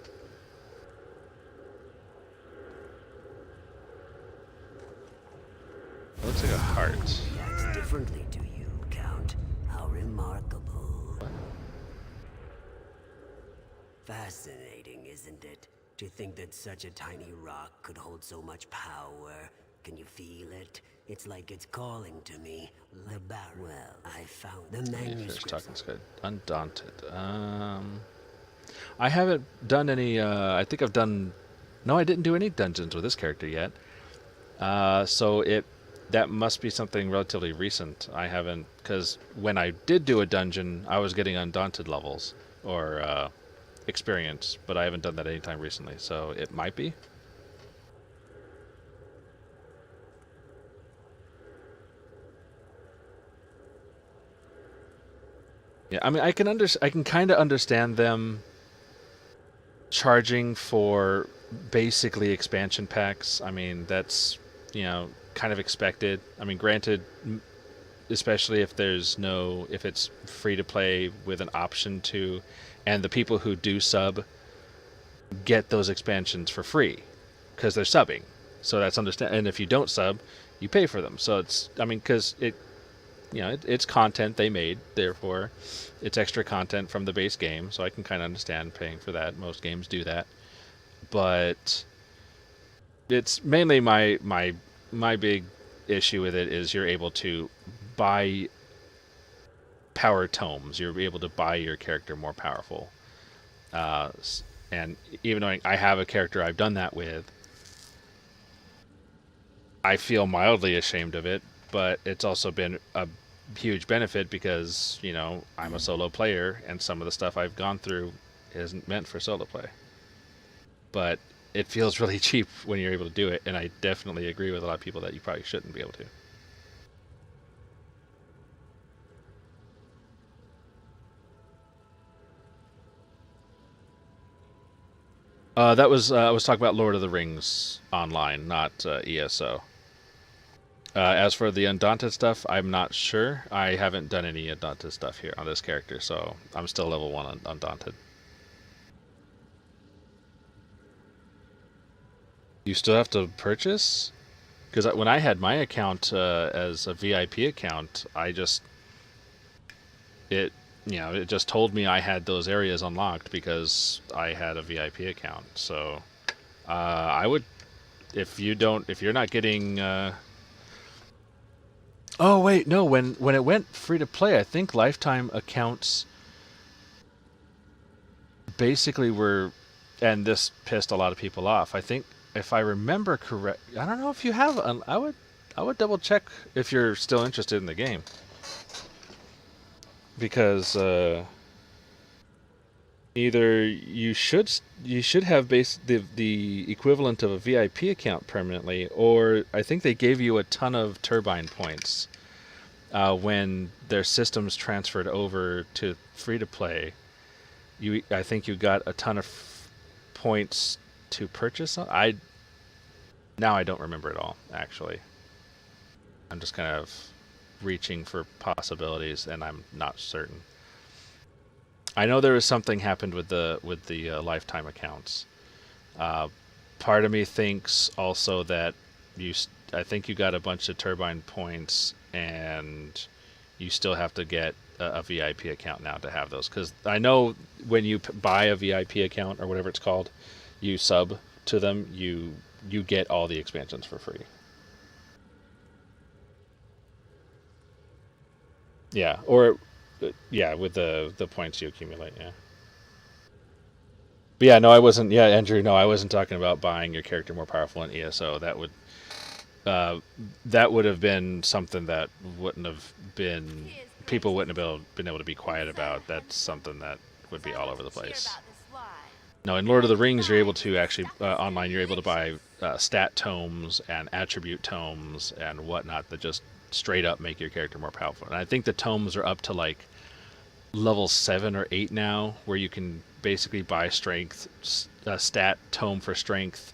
It looks like a heart. Reacts differently to you, Count. How remarkable. Fascinating, isn't it? To think that such a tiny rock could hold so much power. Can you feel it? It's like it's calling to me. The Well, I found the manuscript. Talking good. Undaunted. I haven't done any. I think I've done. No, I didn't do any dungeons with this character yet. So that must be something relatively recent. I haven't, because when I did do a dungeon, I was getting Undaunted levels or experience, but I haven't done that anytime recently. So it might be. Yeah, I mean, I can kind of understand them charging for basically expansion packs. I mean, that's, you know, kind of expected. I mean, granted, especially if it's free to play with an option to, and the people who do sub get those expansions for free because they're subbing. So that's understand. And if you don't sub, you pay for them. So it's, I mean, because it's content they made, therefore it's extra content from the base game, so I can kind of understand paying for that. Most games do that. But it's mainly my big issue with it is you're able to buy power tomes. You're able to buy your character more powerful. And even though I have a character I've done that with, I feel mildly ashamed of it, but it's also been a huge benefit because, you know, I'm a solo player and some of the stuff I've gone through isn't meant for solo play. But it feels really cheap when you're able to do it, and I definitely agree with a lot of people that you probably shouldn't be able to. I was talking about Lord of the Rings Online, not ESO. As for the Undaunted stuff, I'm not sure. I haven't done any Undaunted stuff here on this character, so I'm still level 1 Undaunted. You still have to purchase? Because when I had my account as a VIP account, it just told me I had those areas unlocked because I had a VIP account. So I would, if you're not getting. Oh wait, no. When it went free to play, I think lifetime accounts basically were, and this pissed a lot of people off. I think if I remember correct, I don't know if you have. I would double check if you're still interested in the game, because either you should have the equivalent of a VIP account permanently, or I think they gave you a ton of turbine points when their systems transferred over to free to play. I think you got a ton of points to purchase. Now I don't remember it all, actually. I'm just kind of reaching for possibilities, and I'm not certain. I know there was something happened with the lifetime accounts. Part of me thinks also that I think you got a bunch of turbine points, and you still have to get a VIP account now to have those. Because I know when you buy a VIP account or whatever it's called, you sub to them, you get all the expansions for free. Yeah, or yeah, with the points you accumulate. Yeah. But yeah, no, I wasn't. Yeah, Andrew, no, I wasn't talking about buying your character more powerful in ESO. That would have been something that wouldn't have been. People wouldn't have been able to be quiet about. That's something that would be all over the place. No, in Lord of the Rings, you're able to actually online. You're able to buy stat tomes and attribute tomes and whatnot that just straight up make your character more powerful. And I think the tomes are up to like level 7 or 8 now, where you can basically buy strength, a stat tome for strength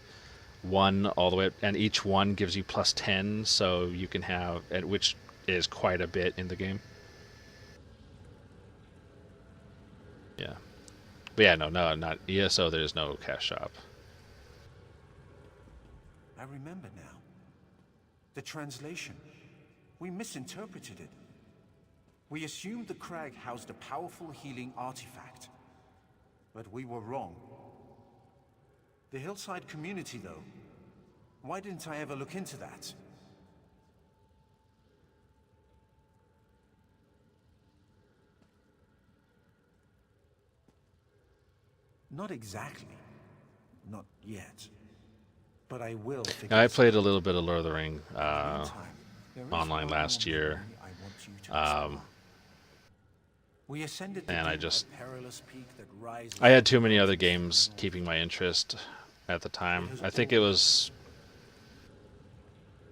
1 all the way, and each one gives you plus 10, so you can have, which is quite a bit in the game. Yeah. But yeah, no, not ESO, there's no cash shop. I remember now. The translation. We misinterpreted it. We assumed the crag housed a powerful healing artifact. But we were wrong. The hillside community, though. Why didn't I ever look into that? Not exactly. Not yet. But I will figure I played a little bit of Lord of the Ring online last year. We ascended And I had too many other games keeping my interest at the time. I think it was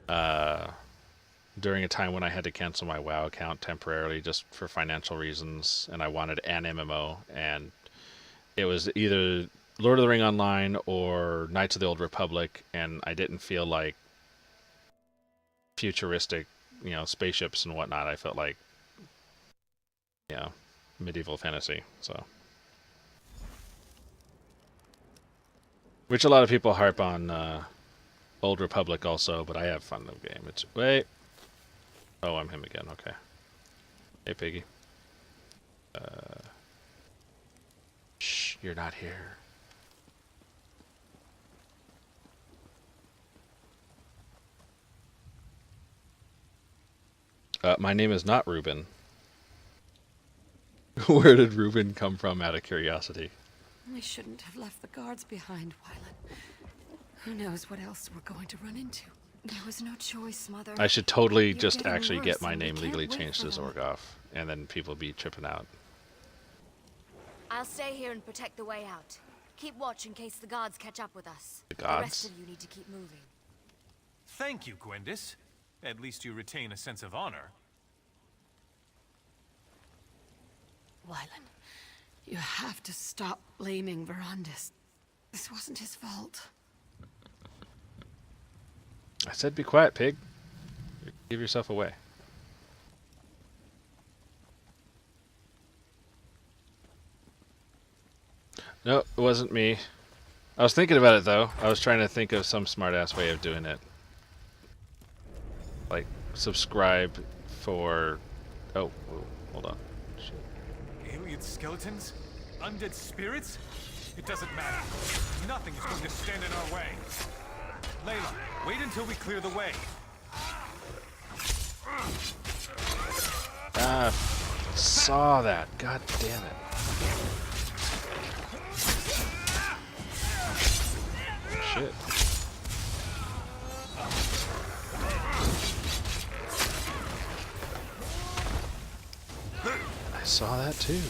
during a time when I had to cancel my WoW account temporarily just for financial reasons, and I wanted an MMO, and it was either Lord of the Ring Online or Knights of the Old Republic, and I didn't feel like futuristic, spaceships and whatnot. I felt like, medieval fantasy, so. Which a lot of people harp on Old Republic also, but I have fun in the game. Wait. Oh, I'm him again, okay. Hey, Piggy. Shh, you're not here. My name is not Reuben. Where did Reuben come from, out of curiosity? We shouldn't have left the guards behind, Wylan. Who knows what else we're going to run into. There was no choice, Mother. I should totally just actually get my name legally changed to Zorgoff, and then people be tripping out. I'll stay here and protect the way out. Keep watch in case the guards catch up with us. The gods? The rest of you need to keep moving. Thank you, Gwendis. At least you retain a sense of honor. Wylan, you have to stop blaming Verandis. This wasn't his fault. I said be quiet, pig. Give yourself away. No, it wasn't me. I was thinking about it, though. I was trying to think of some smart-ass way of doing it. Like, subscribe for... Oh, hold on. Shit. Alien skeletons? Undead spirits? It doesn't matter. Nothing is going to stand in our way. Layla, wait until we clear the way. Ah, saw that. God damn it. Shit. I saw that too.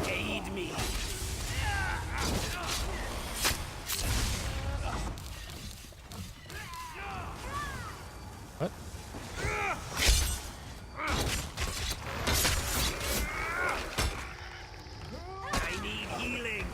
Aid me. What? I need healing.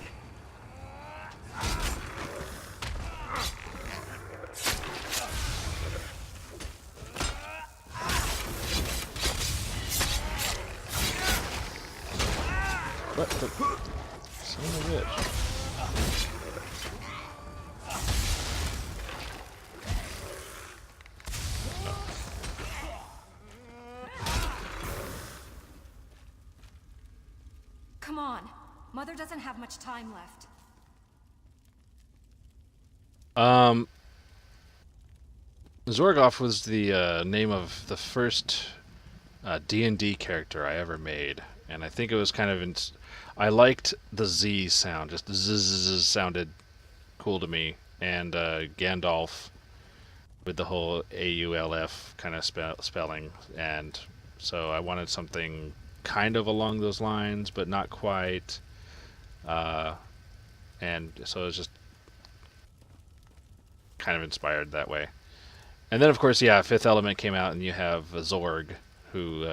Mother doesn't have much time left. Zorgoff was the name of the first D&D character I ever made, and I think it was kind of I liked the Z sound, just zzz sounded cool to me, and Gandalf with the whole AULF kind of spelling, and so I wanted something kind of along those lines, but not quite, and so it was just kind of inspired that way. And then, of course, yeah, Fifth Element came out, and you have Zorg, who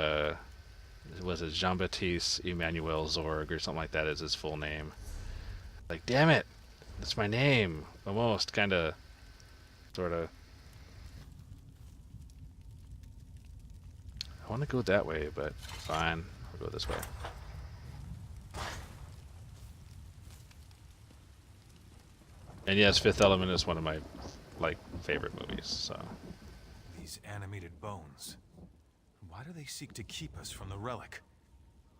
was it Jean-Baptiste Emmanuel Zorg or something like that is his full name. Like, damn it, that's my name, almost, kind of, sort of. I want to go that way, but fine, I'll go this way. And yes, Fifth Element is one of my favorite movies. So these animated bones, why do they seek to keep us from the relic?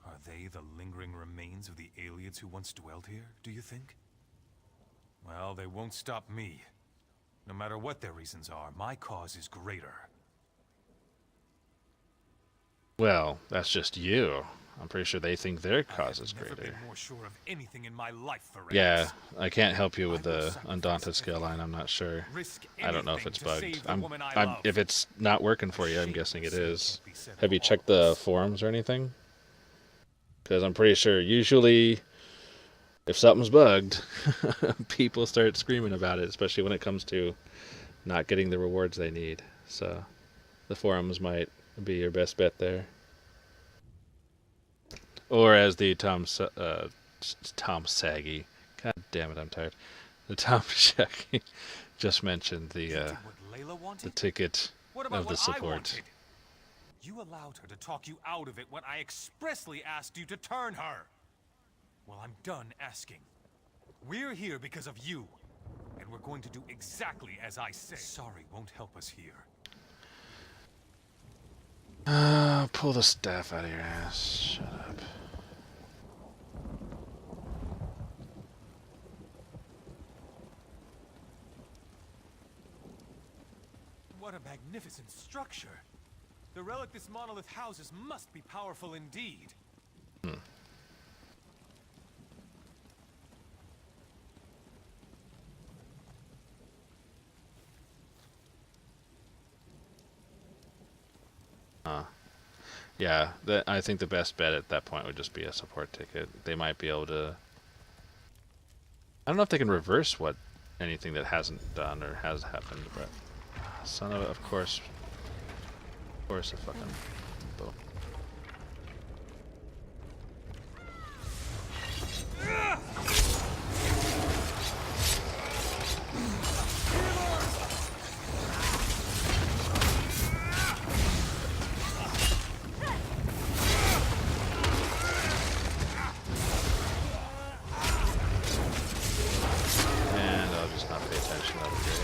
Are they the lingering remains of the aliens who once dwelled here, do you think? Well, they won't stop me. No matter what their reasons are, my cause is greater. Well, that's just you. I'm pretty sure they think their cause is greater. I've never been more sure of anything in my life, Ferendis. Yeah, I can't help you with the Undaunted skill line. I'm not sure. I don't know if it's bugged. If it's not working for you, I'm guessing it is. Have you checked the forums or anything? Because I'm pretty sure usually if something's bugged, people start screaming about it, especially when it comes to not getting the rewards they need. So the forums might be your best bet there. Or as the Tom Saggy, god damn it, I'm tired. The Tom Shaggy just mentioned the ticket of the support. You allowed her to talk you out of it when I expressly asked you to turn her. Well, I'm done asking. We're here because of you, and we're going to do exactly as I say. Sorry won't help us here. Pull the staff out of your ass. Shut up. What a magnificent structure. The relic this monolith houses must be powerful indeed. Yeah, I think the best bet at that point would just be a support ticket. They might be able to... I don't know if they can reverse anything that hasn't done or has happened, but... Son of course a fucking bow. And I'll just not pay attention, that'll be great.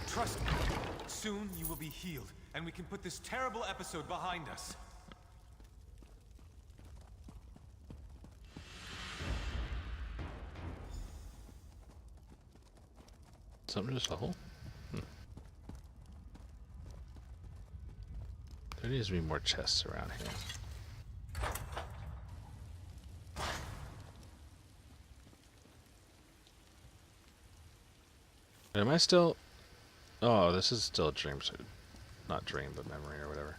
Trust me. Soon you will be healed, and we can put this terrible episode behind us. Something just a hole? There needs to be more chests around here. Am I still... Oh, this is still a dream. Not dream, but memory or whatever.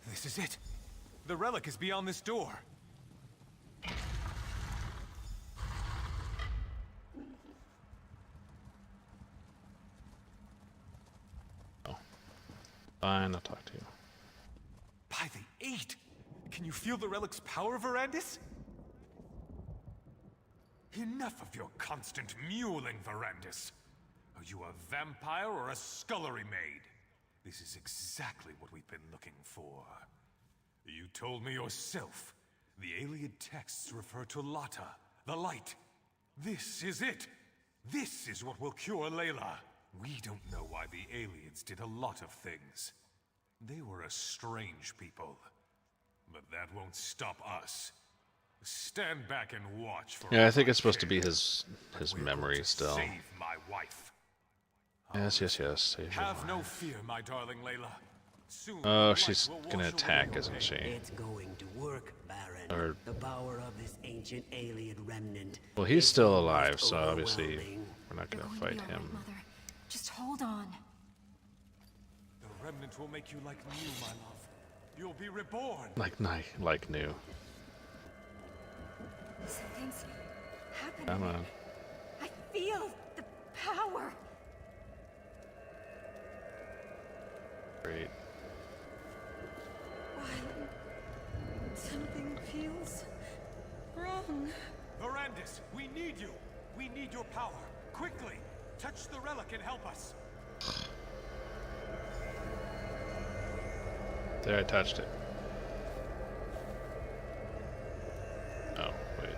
This is it. The relic is beyond this door. Oh. Fine, I'll talk to you. By the 8! Can you feel the relic's power, Verandis? Enough of your constant mewling, Verandis. Are you a vampire or a scullery maid? This is exactly what we've been looking for. You told me yourself. The Alien texts refer to Lata, the light. This is it. This is what will cure Layla. We don't know why the aliens did a lot of things. They were a strange people. But that won't stop us. Stand back and watch for Yeah, I think it's supposed to be his memory still. Save my wife. Yes, yes, yes. Save your Have no wife. fear, my darling Layla. Soon Oh, the she's light will gonna wash attack, away isn't your she? pain. It's going to work, Baron. Or- The power of this ancient alien remnant. Well, he's is still almost alive, so obviously overwhelming. we're not You're gonna going to be fight all right, him. Mother. Just hold on. The remnant will make you like new, my love. You'll be reborn. Like new. Something's happening. Come on. I feel the power. Great. Why? Something feels wrong. Mirandus, we need you. We need your power. Quickly, touch the relic and help us. There, I touched it. Oh, wait.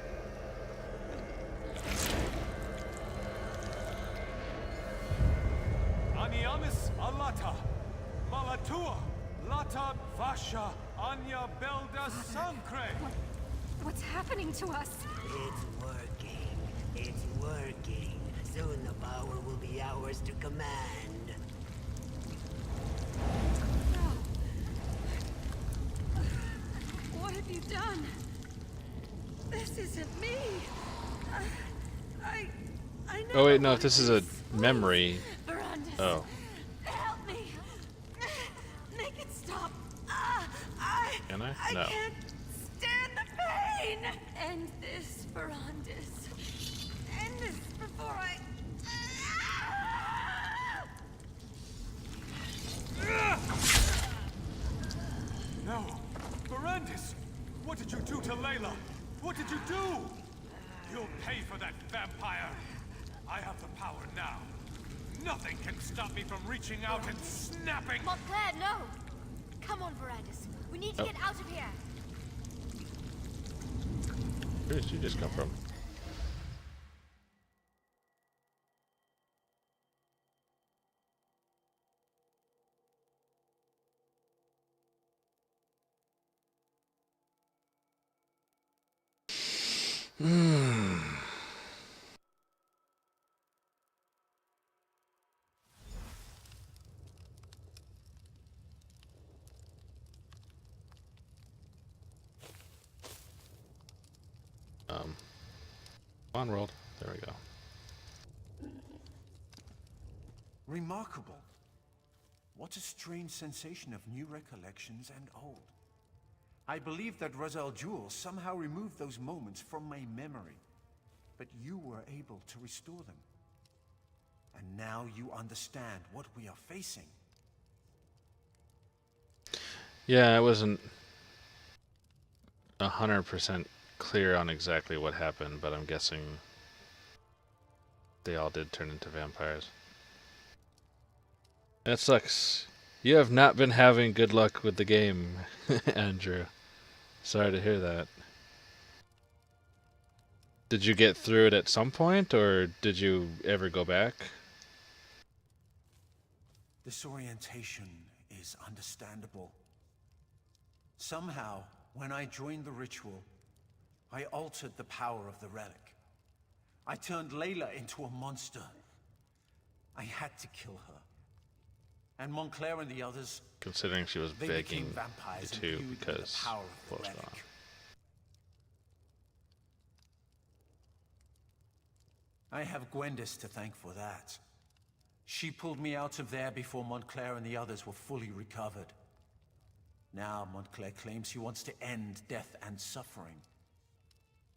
Aniamis alata, malatua, lata vasha, anya belda sancre. What's happening to us? It's working. It's working. Soon the power will be ours to command. No. What have you done? This isn't me. I Oh wait, no, never if this is wanted a to memory. Mirandus, Oh. help me. Make it stop. Can I? I No. can't stand the pain. End this, Mirandus. End this before I... No, Mirandus, what did you do to Layla? What did you do? You'll pay for that, vampire. I have the power now. Nothing can stop me from reaching out and snapping. Montclair, no! Come on, Verandis. We need to get out of here. Where did you just come from? On world. There we go. Remarkable. What a strange sensation of new recollections and old. I believe that Ra's al Ghul somehow removed those moments from my memory. But you were able to restore them. And now you understand what we are facing. Yeah, I wasn't 100% clear on exactly what happened, but I'm guessing they all did turn into vampires. That sucks. You have not been having good luck with the game, Andrew. Sorry to hear that. Did you get through it at some point, or did you ever go back? Disorientation is understandable. Somehow, when I joined the ritual, I altered the power of the relic. I turned Layla into a monster. I had to kill her. And Montclair and the others, Considering she was they begging became you vampires to imbued with because the power of the what was relic. going on. I have Gwendis to thank for that. She pulled me out of there before Montclair and the others were fully recovered. Now Montclair claims he wants to end death and suffering.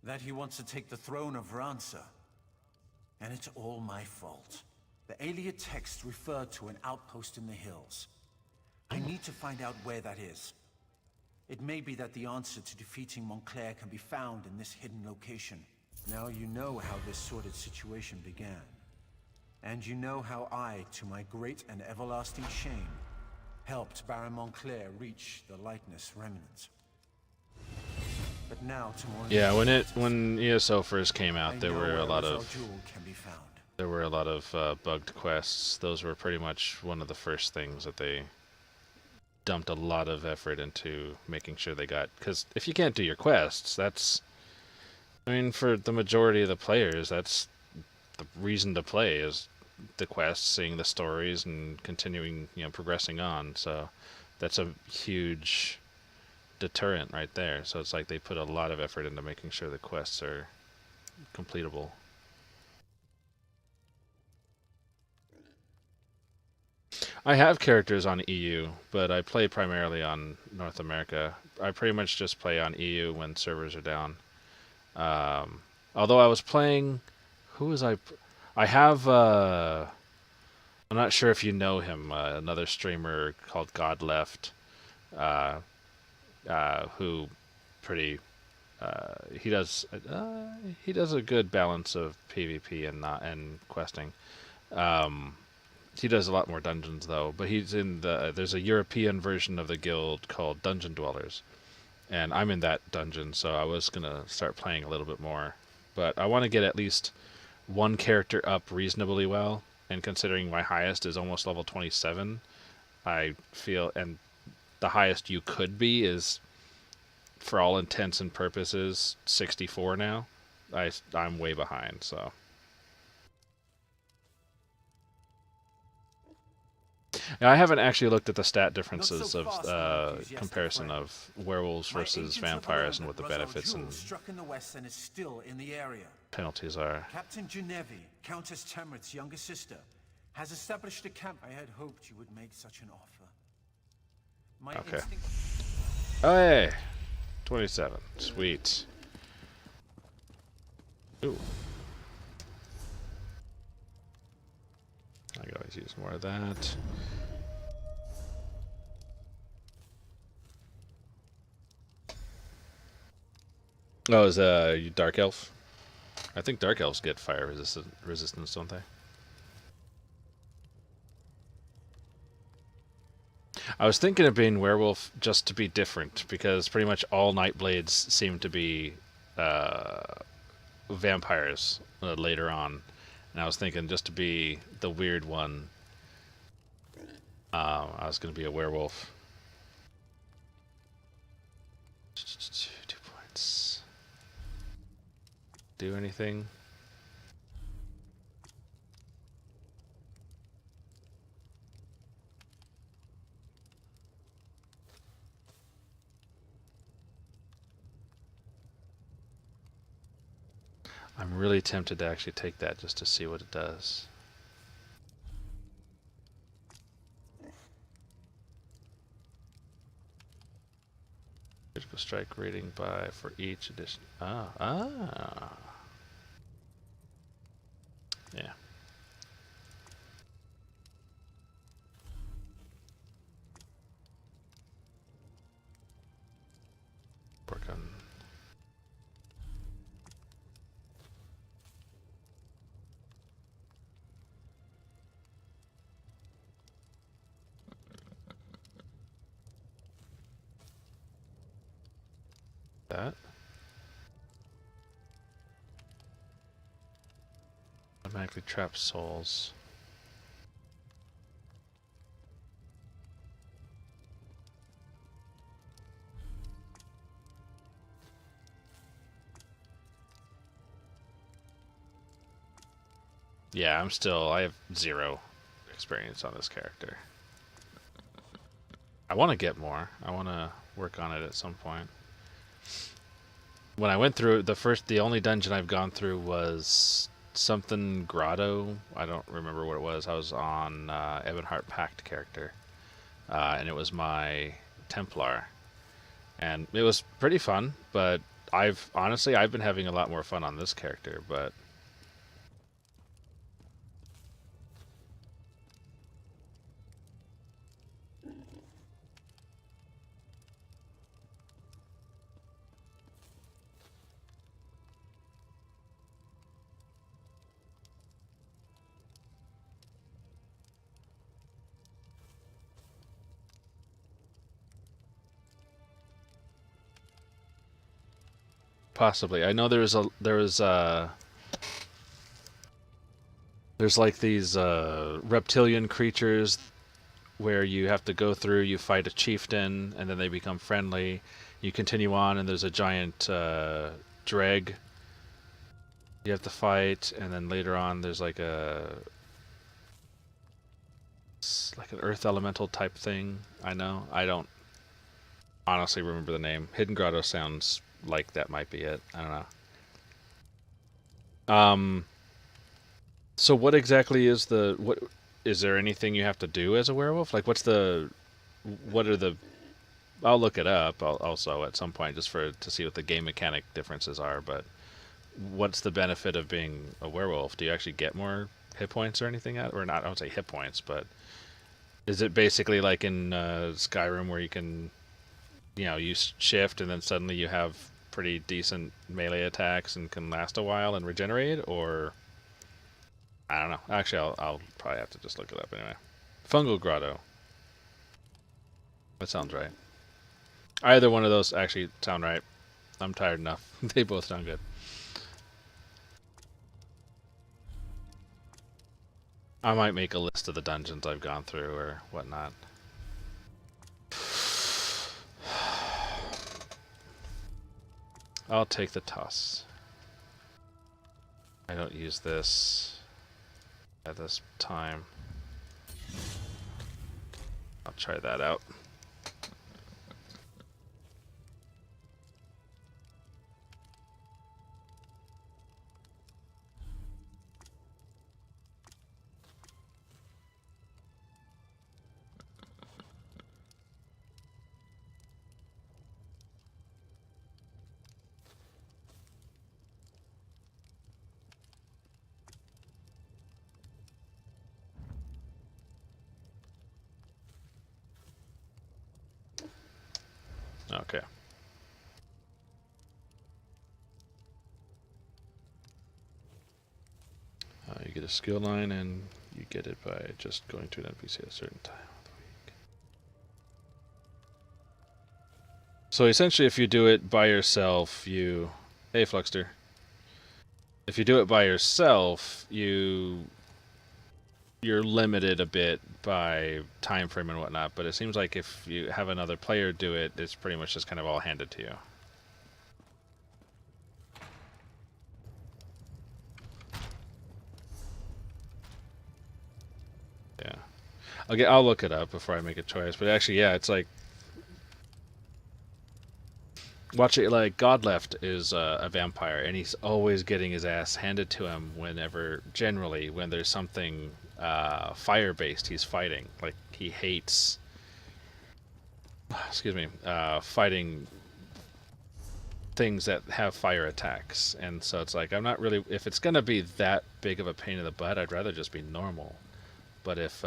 That he wants to take the throne of Ransa. And it's all my fault. The Aelia text referred to an outpost in the hills. I need to find out where that is. It may be that the answer to defeating Montclair can be found in this hidden location. Now you know how this sordid situation began. And you know how I, to my great and everlasting shame, helped Baron Montclair reach the Lightness Remnant. But now to more. Yeah, when ESO first came out, there were a lot of bugged quests. Those were pretty much one of the first things that they dumped a lot of effort into making sure they got. Because if you can't do your quests, I mean, for the majority of the players, that's the reason to play is the quests, seeing the stories, and continuing, progressing on. So that's a huge deterrent right there. So it's like they put a lot of effort into making sure the quests are completable. I have characters on EU, but I play primarily on North America. I pretty much just play on EU when servers are down. Although I was playing, who was I have, I'm not sure if you know him, another streamer called God Left, who he does a good balance of PvP and questing. He does a lot more dungeons though, but he's in there's a European version of the guild called Dungeon Dwellers, and I'm in that dungeon, so I was gonna start playing a little bit more, but I want to get at least one character up reasonably well, and considering my highest is almost level 27, I feel, and the highest you could be is, for all intents and purposes, 64 now. I'm way behind, so. Now, I haven't actually looked at the stat differences of comparison of werewolves versus vampires and what the benefits and penalties are. Captain Genevieve, Countess Tamrith's younger sister, has established a camp. I had hoped you would make such an offer. Okay. Oh, hey! 27. Sweet. Ooh. I could always use more of that. Oh, is you Dark Elf? I think Dark Elves get fire resistance, don't they? I was thinking of being werewolf just to be different, because pretty much all Nightblades seem to be vampires later on. And I was thinking just to be the weird one, I was going to be a werewolf. 2 points. Do anything? I'm really tempted to actually take that just to see what it does. Critical strike rating for each edition. Ah. Yeah. Work on. That. Automatically trap souls. Yeah, I have 0 experience on this character. I want to get more. I want to work on it at some point. When I went through the only dungeon I've gone through was something Grotto. I don't remember what it was. I was on Ebonheart Pact character, and it was my Templar, and it was pretty fun. But I've been having a lot more fun on this character, but. Possibly. I know there's like these reptilian creatures where you have to go through, you fight a chieftain, and then they become friendly. You continue on, and there's a giant dreg you have to fight, and then later on there's like an earth elemental type thing. I know. I don't honestly remember the name. Hidden Grotto sounds like that might be it. I don't know. So what exactly is what is there anything you have to do as a werewolf? Like what are the I'll look it up also at some point just to see what the game mechanic differences are, but what's the benefit of being a werewolf? Do you actually get more hit points or anything or not? I don't say hit points, but is it basically like in Skyrim where you can you shift and then suddenly you have pretty decent melee attacks and can last a while and regenerate, or I don't know. Actually, I'll probably have to just look it up anyway. Fungal Grotto. That sounds right. Either one of those actually sound right. I'm tired enough. They both sound good. I might make a list of the dungeons I've gone through or whatnot. I'll take the toss. I don't use this at this time. I'll try that out. Okay. You get a skill line, and you get it by just going to an NPC at a certain time of the week. So essentially, if you do it by yourself, Hey, Fluxter. If you do it by yourself, you're limited a bit by time frame and whatnot, but it seems like if you have another player do it, it's pretty much just kind of all handed to you. Yeah. Okay, I'll look it up before I make a choice, but actually, yeah, it's like watch it. Like Godleft is a vampire, and he's always getting his ass handed to him generally when there's something fire-based he's fighting. Like he hates, fighting things that have fire attacks, and so it's like I'm not really. If it's gonna be that big of a pain in the butt, I'd rather just be normal. But if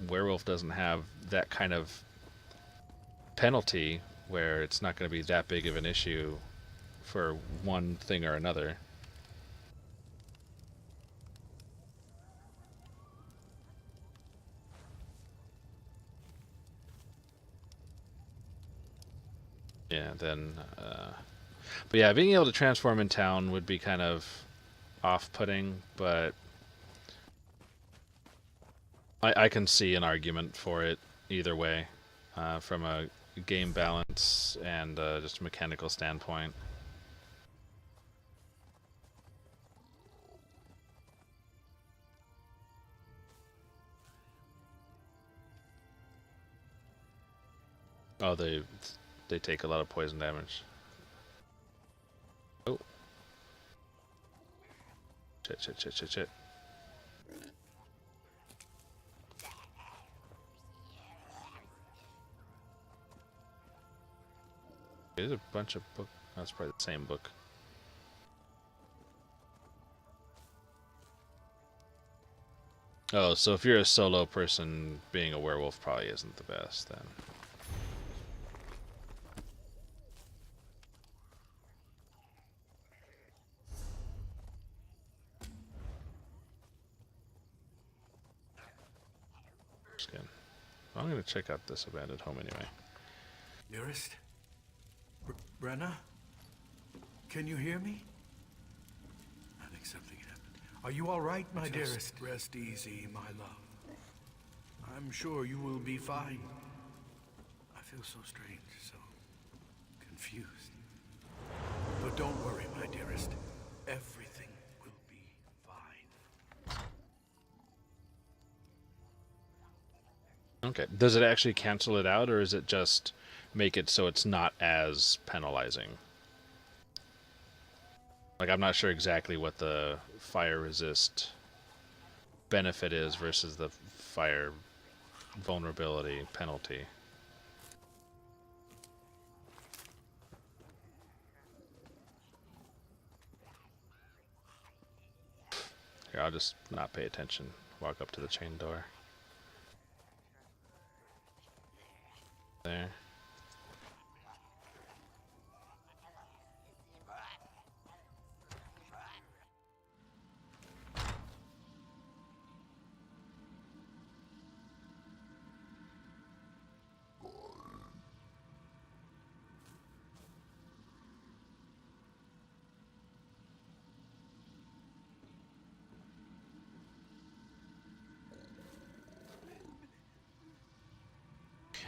werewolf doesn't have that kind of penalty, where it's not going to be that big of an issue for one thing or another. Yeah, then... but yeah, being able to transform in town would be kind of off-putting, but I can see an argument for it either way, from a game balance and just a mechanical standpoint. Oh, they take a lot of poison damage. Oh. Shit. There's a bunch of books. That's probably the same book. Oh, so if you're a solo person, being a werewolf probably isn't the best then. Skin. Well, I'm gonna check out this abandoned home anyway. Dearest? Brenna? Can you hear me? I think something happened. Are you all right, my dearest? Rest easy, my love. I'm sure you will be fine. I feel so strange, so confused. But don't worry, my dearest. Everything will be fine. Okay. Does it actually cancel it out, or is it just make it so it's not as penalizing? Like, I'm not sure exactly what the fire resist benefit is versus the fire vulnerability penalty. Here, I'll just not pay attention. Walk up to the chain door. There.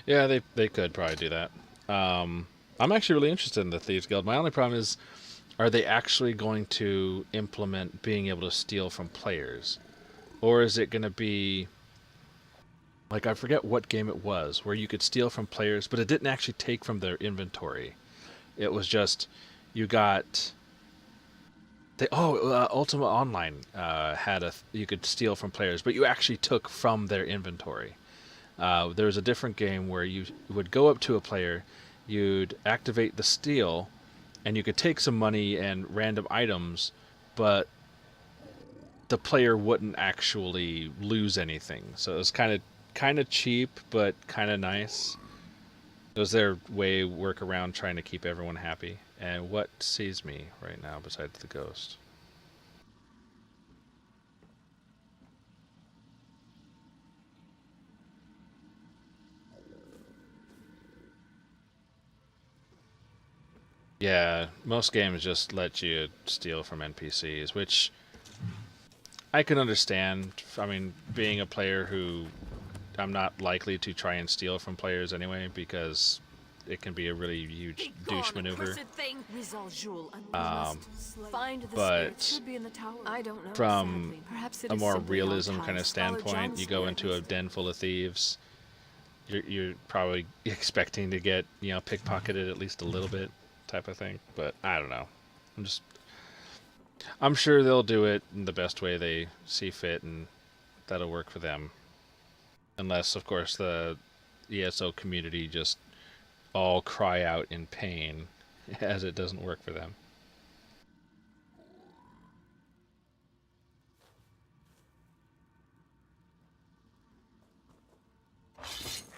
Yeah, they could probably do that. I'm actually really interested in the Thieves Guild. My only problem is, are they actually going to implement being able to steal from players? Or is it going to be, like, I forget what game it was, where you could steal from players, but it didn't actually take from their inventory. It was just, you got... Ultima Online had you could steal from players, but you actually took from their inventory. There was a different game where you would go up to a player, you'd activate the steal, and you could take some money and random items, but the player wouldn't actually lose anything. So it was kind of cheap, but kind of nice. It was their workaround trying to keep everyone happy. And what sees me right now besides the ghost? Yeah, most games just let you steal from NPCs, which I can understand. I mean, being a player who I'm not likely to try and steal from players anyway, because it can be a really huge douche maneuver. But from a more realism kind of standpoint, you go into a den full of thieves, you're probably expecting to get, pickpocketed at least a little bit, type of thing. But I don't know. I'm sure they'll do it in the best way they see fit, and that'll work for them. Unless, of course, the ESO community just all cry out in pain as it doesn't work for them.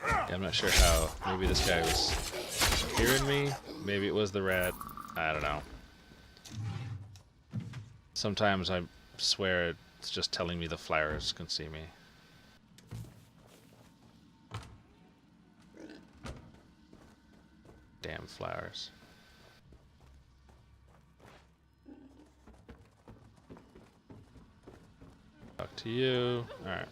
Yeah, I'm not sure how. Maybe this guy was hearing me. Maybe it was the rat. I don't know. Sometimes I swear it's just telling me the flowers can see me. Damn flowers. Talk to you. Alright.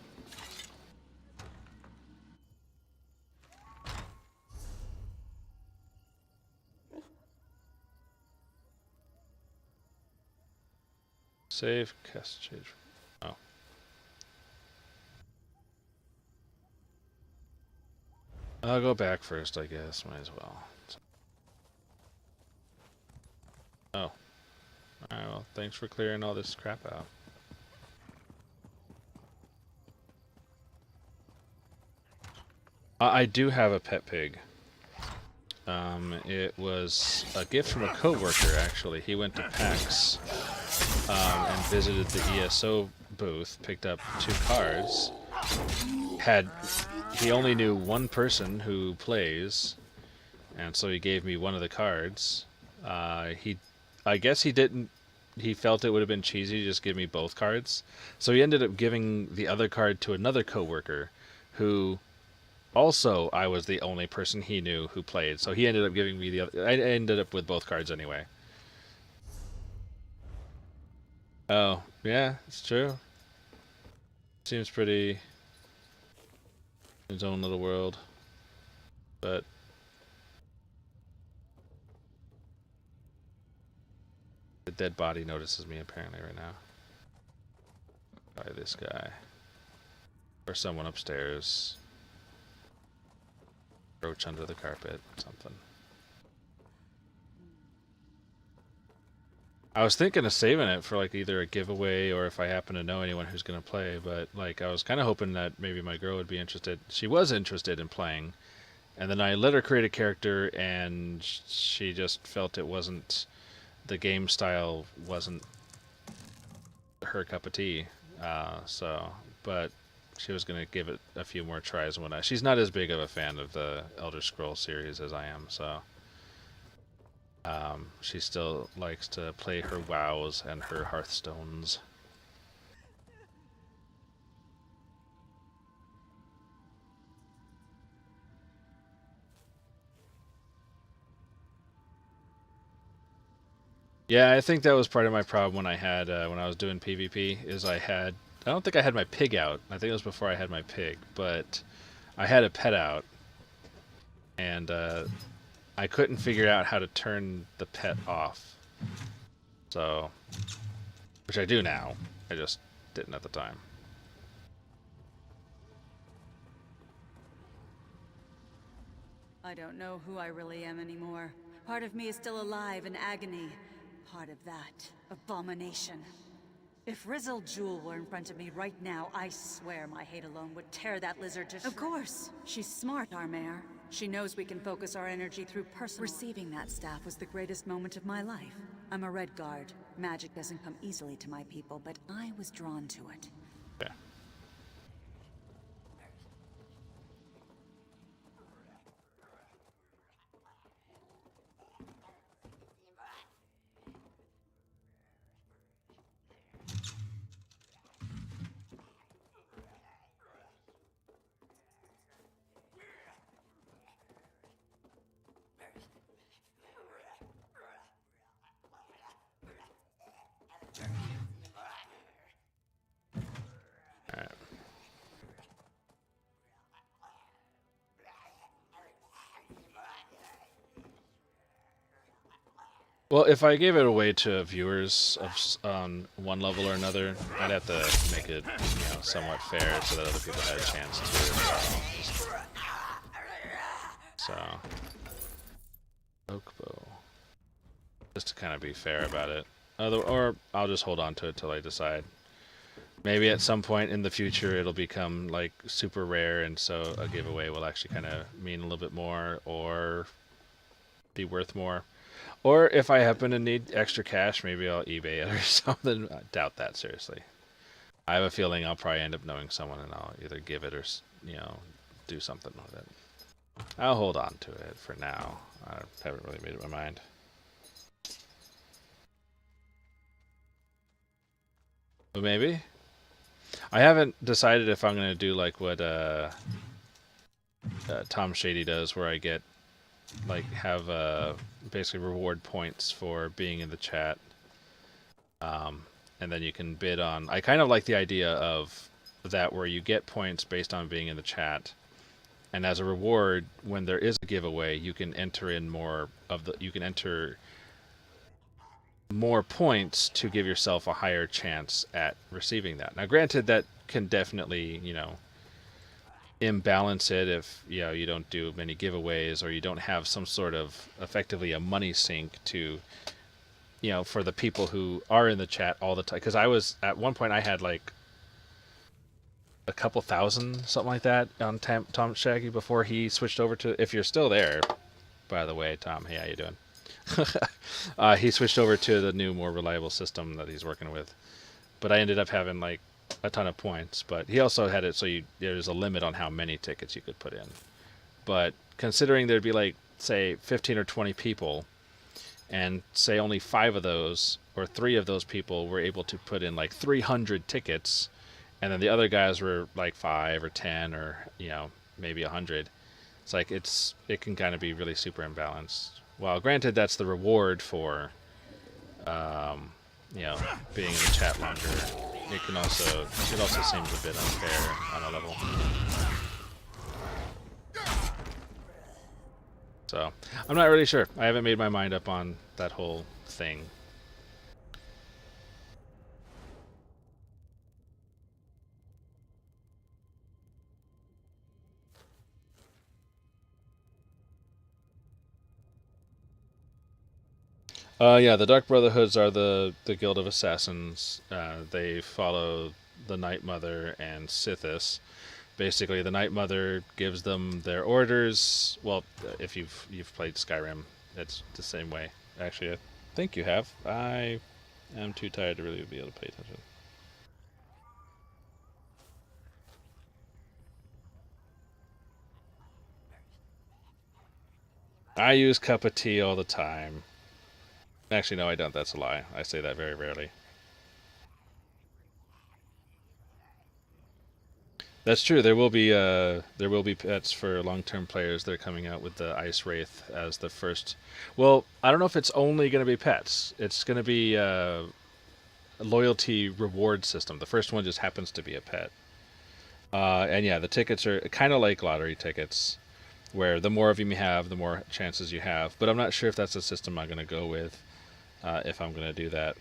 Save, cast change. Oh. I'll go back first, I guess. Might as well. Oh. Alright, well, thanks for clearing all this crap out. I do have a pet pig. It was a gift from a coworker, actually. He went to PAX and visited the ESO booth, picked up 2 cards. He only knew one person who plays, and so he gave me one of the cards. I guess he felt it would have been cheesy to just give me both cards. So he ended up giving the other card to another coworker who also I was the only person he knew who played. So he ended up giving me the other. I ended up with both cards anyway. Oh, yeah, it's true. Seems pretty his own little world. But the dead body notices me apparently right now. By this guy. Or someone upstairs. Roach under the carpet, something. I was thinking of saving it for like either a giveaway or if I happen to know anyone who's going to play, but like I was kind of hoping that maybe my girl would be interested. She was interested in playing, and then I let her create a character and she just felt it wasn't, the game style wasn't her cup of tea. But she was going to give it a few more tries when she's not as big of a fan of the Elder Scrolls series as I am, so she still likes to play her WoWs and her Hearthstones. Yeah, I think that was part of my problem when I was doing PvP, is I don't think I had my pig out. I think it was before I had my pig, but I had a pet out, and I couldn't figure out how to turn the pet off. So, which I do now. I just didn't at the time. I don't know who I really am anymore. Part of me is still alive in agony. Part of that, abomination. If Rizzle Jewel were in front of me right now, I swear my hate alone would tear that lizard to shreds. Of course. She's smart, our mayor. She knows we can focus our energy through personal... Receiving that staff was the greatest moment of my life. I'm a Red Guard. Magic doesn't come easily to my people, but I was drawn to it. Yeah. Well, if I gave it away to viewers on one level or another, I'd have to make it, somewhat fair so that other people had a chance to. So, oak bow, just to kind of be fair about it. Or I'll just hold on to it till I decide. Maybe at some point in the future it'll become like super rare, and so a giveaway will actually kind of mean a little bit more, or be worth more. Or if I happen to need extra cash, maybe I'll eBay it or something. I doubt that, seriously. I have a feeling I'll probably end up knowing someone and I'll either give it or, do something with it. I'll hold on to it for now. I haven't really made up my mind. But maybe. I haven't decided if I'm going to do like what Tom Shady does, where I get have basically reward points for being in the chat, and then you can bid on. I kind of like the idea of that, where you get points based on being in the chat, and as a reward, when there is a giveaway, you can enter in more of the. You can enter more points to give yourself a higher chance at receiving that. Now, granted, that can definitely imbalance it if you don't do many giveaways, or you don't have some sort of effectively a money sink to for the people who are in the chat all the time. Because I was at one point, I had like a couple thousand, something like that, on Tom Shaggy before he switched over to, if you're still there, by the way, Tom, hey, how you doing? He switched over to the new, more reliable system that he's working with, but I ended up having like a ton of points. But he also had it so there's a limit on how many tickets you could put in. But considering there'd be like, say, 15 or 20 people, and say only 5 of those or 3 of those people were able to put in like 300 tickets, and then the other guys were like 5 or 10 or maybe 100. It's like it can kind of be really super imbalanced. Well, granted, that's the reward for you know, being in the chat longer, it also seems a bit unfair on a level. So I'm not really sure. I haven't made my mind up on that whole thing. Yeah, the Dark Brotherhoods are the Guild of Assassins. They follow the Night Mother and Sithis. Basically, the Night Mother gives them their orders. Well, if you've played Skyrim, it's the same way. Actually, I think you have. I am too tired to really be able to pay attention. I use cup of tea all the time. Actually, no, I don't. That's a lie. I say that very rarely. That's true. There will be pets for long-term players. They're coming out with the Ice Wraith as the first. Well, I don't know if it's only going to be pets. It's going to be a loyalty reward system. The first one just happens to be a pet. And yeah, the tickets are kind of like lottery tickets, where the more of them you have, the more chances you have. But I'm not sure if that's the system I'm going to go with, if I'm going to do that.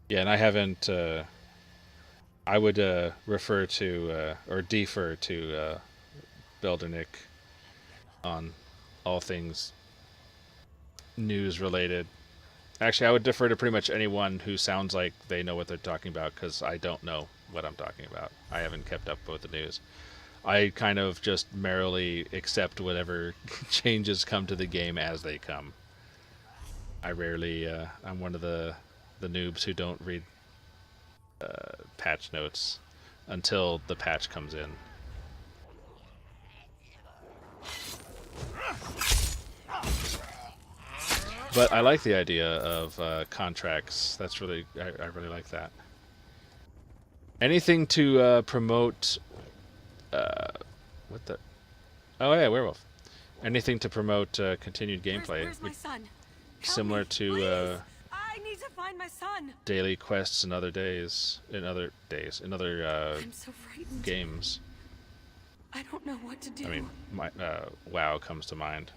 Yeah, and I haven't. I would refer to or defer to Beldernick on all things news related. Actually, I would defer to pretty much anyone who sounds like they know what they're talking about, because I don't know what I'm talking about. I haven't kept up with the news. I kind of just merrily accept whatever changes come to the game as they come. I rarely. I'm one of the noobs who don't read patch notes until the patch comes in. But I like the idea of contracts. That's really, I really like that. Anything to promote. What the? Oh yeah, werewolf. Anything to promote continued gameplay. Where's my son? Similar Help me, to I need to find my son. daily quests in other days, in other I'm so frightened. games. I don't know what to do. I mean, my WoW comes to mind,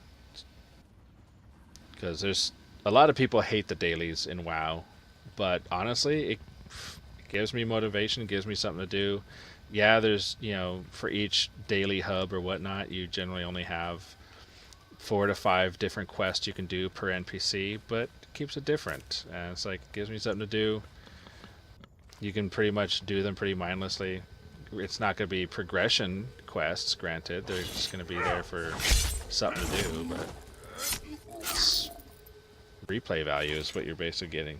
because there's a lot of people hate the dailies in WoW, but honestly, it gives me motivation, gives me something to do. Yeah, there's, you know, for each daily hub or whatnot, you generally only have 4 to 5 different quests you can do per NPC, but it keeps it different, and it's like, it gives me something to do. You can pretty much do them pretty mindlessly. It's not going to be progression quests, granted. They're just going to be there for something to do, but replay value is what you're basically getting.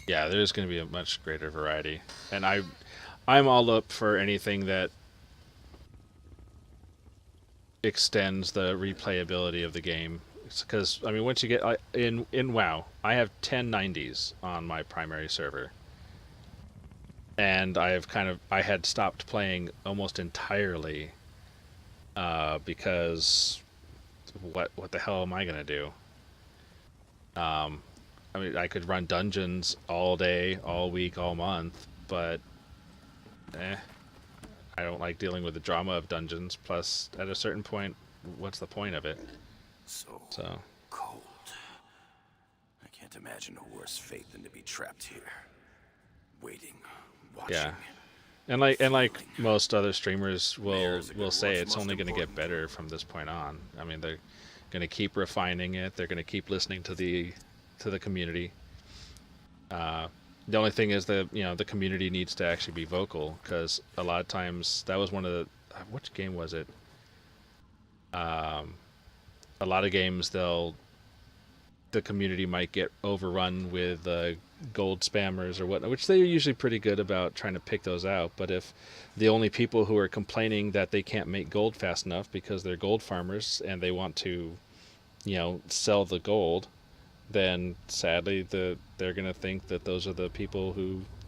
Yeah, there's going to be a much greater variety, and I'm all up for anything that extends the replayability of the game. Because I mean, once you get in WoW, I have 1090s on my primary server, and I had stopped playing almost entirely because what the hell am I gonna do? I mean, I could run dungeons all day, all week, all month, but I don't like dealing with the drama of dungeons. Plus, at a certain point, what's the point of it? So cold. I can't imagine a worse fate than to be trapped here, waiting, watching. Yeah, and like most other streamers will say, it's only going to get better from this point on. I mean, they're going to keep refining it. They're going to keep listening to the community. The only thing is that, you know, the community needs to actually be vocal, because a lot of times, that was one of the, which game was it? A lot of games, the community might get overrun with gold spammers or whatnot, which they're usually pretty good about trying to pick those out. But if the only people who are complaining that they can't make gold fast enough because they're gold farmers and they want to, you know, sell the gold, then sadly they're gonna think that those are the people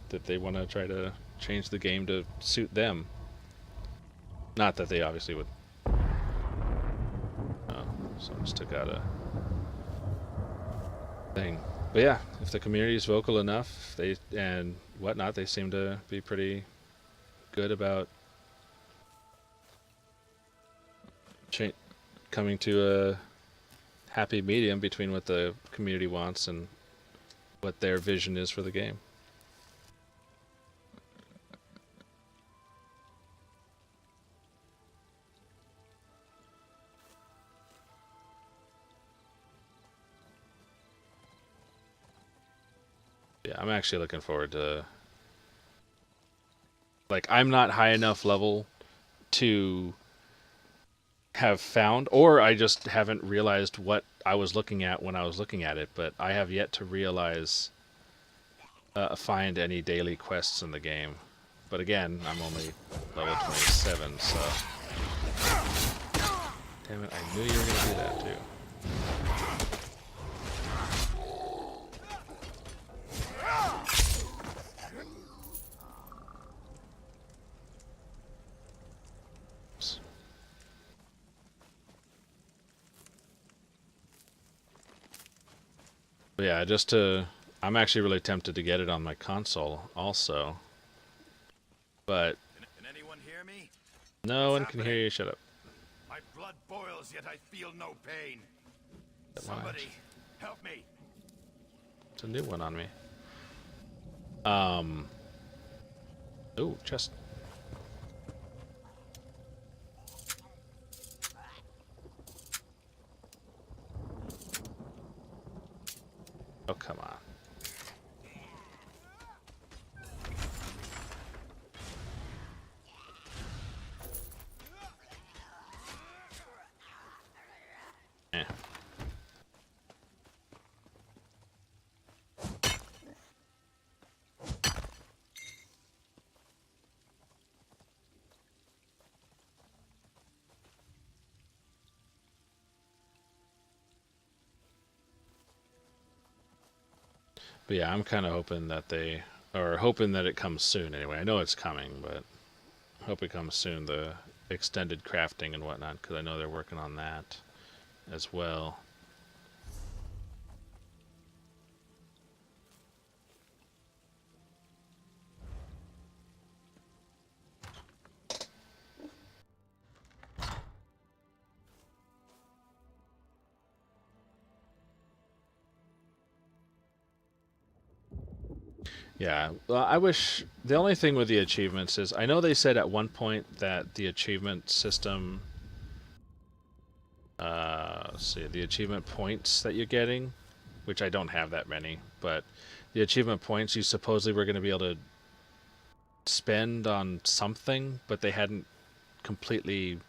that they want to try to change the game to suit them. Not that they obviously would. Oh, someone just took out a thing. But yeah, if the community is vocal enough, and whatnot, they seem to be pretty good about coming to a happy medium between what the community wants and what their vision is for the game. Yeah, I'm actually looking forward to... Like, I'm not high enough level to have found, or I just haven't realized what I was looking at when I was looking at it, but I have yet to realize find any daily quests in the game. But again, I'm only level 27, so... Damn it, I knew you were going to do that too. But yeah, I'm actually really tempted to get it on my console also. But Can anyone hear me? no one can hear you. Shut up. My blood boils, yet I feel no pain. Somebody, help me. It's a new one on me. Ooh, chest. Oh, come on. Eh. But yeah, I'm kind of hoping that hoping that it comes soon anyway. I know it's coming, but I hope it comes soon, the extended crafting and whatnot, because I know they're working on that as well. Yeah, well, I wish... The only thing with the achievements is, I know they said at one point that the achievement system... let's see, the achievement points that you're getting, which I don't have that many, but the achievement points you supposedly were going to be able to spend on something, but they hadn't completely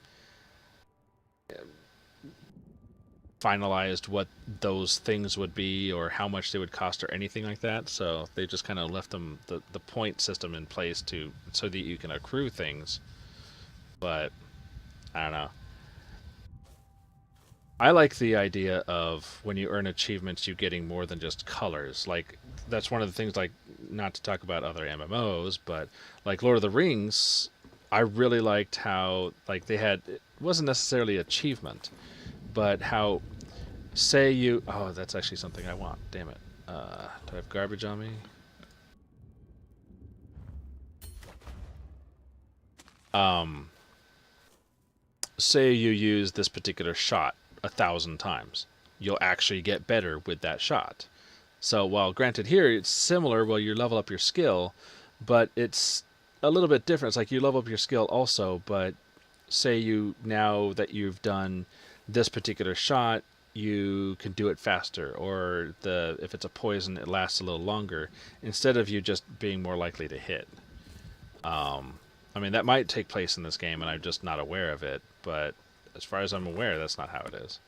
finalized what those things would be or how much they would cost or anything like that. So they just kind of left them the point system in place so that you can accrue things. But I don't know. I like the idea of when you earn achievements, you getting more than just colors. Like, that's one of the things, like, not to talk about other MMOs, but like Lord of the Rings, I really liked how, like, they had, it wasn't necessarily achievement, but how, say you, oh, that's actually something I want, damn it. Do I have garbage on me? Say you use this particular shot 1,000 times. You'll actually get better with that shot. So while granted here it's similar, well, you level up your skill, but it's a little bit different. It's like you level up your skill also, but say you, now that you've done this particular shot, you can do it faster, or if it's a poison, it lasts a little longer, instead of you just being more likely to hit. I mean, that might take place in this game, and I'm just not aware of it, but as far as I'm aware, that's not how it is.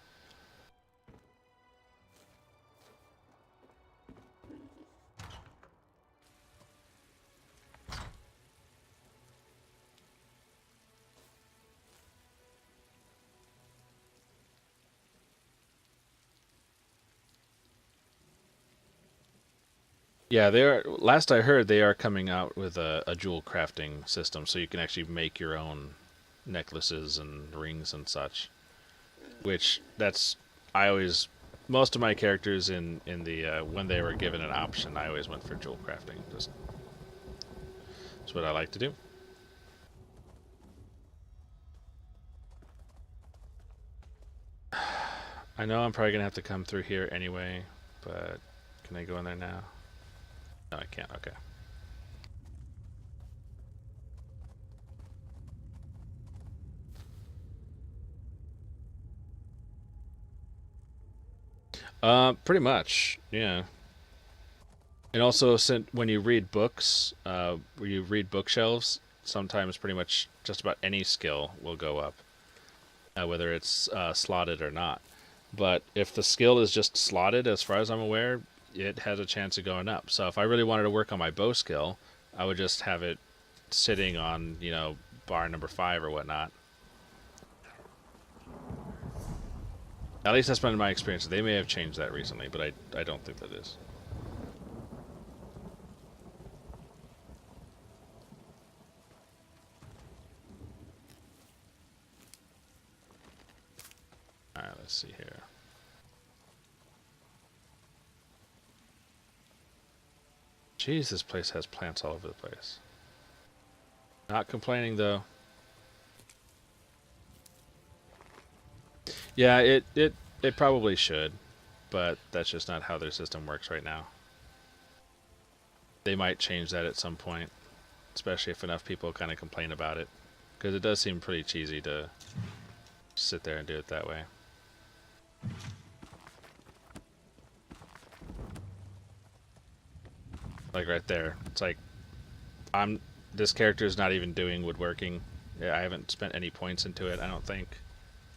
Yeah, they are. Last I heard, they are coming out with a jewel crafting system, so you can actually make your own necklaces and rings and such. Which I always, most of my characters in the when they were given an option, I always went for jewel crafting. Just that's what I like to do. I know I'm probably gonna have to come through here anyway, but can I go in there now? No, I can't. Okay. Pretty much, yeah. And also, when you read books, when you read bookshelves, sometimes pretty much just about any skill will go up, whether it's slotted or not. But if the skill is just slotted, as far as I'm aware, it has a chance of going up. So if I really wanted to work on my bow skill, I would just have it sitting on, bar number 5 or whatnot. At least that's been my experience. They may have changed that recently, but I don't think that is. Alright, let's see here. Jeez, this place has plants all over the place. Not complaining, though. Yeah, it probably should, but that's just not how their system works right now. They might change that at some point, especially if enough people kind of complain about it, because it does seem pretty cheesy to sit there and do it that way. Like right there, it's like this character is not even doing woodworking. Yeah, I haven't spent any points into it, I don't think,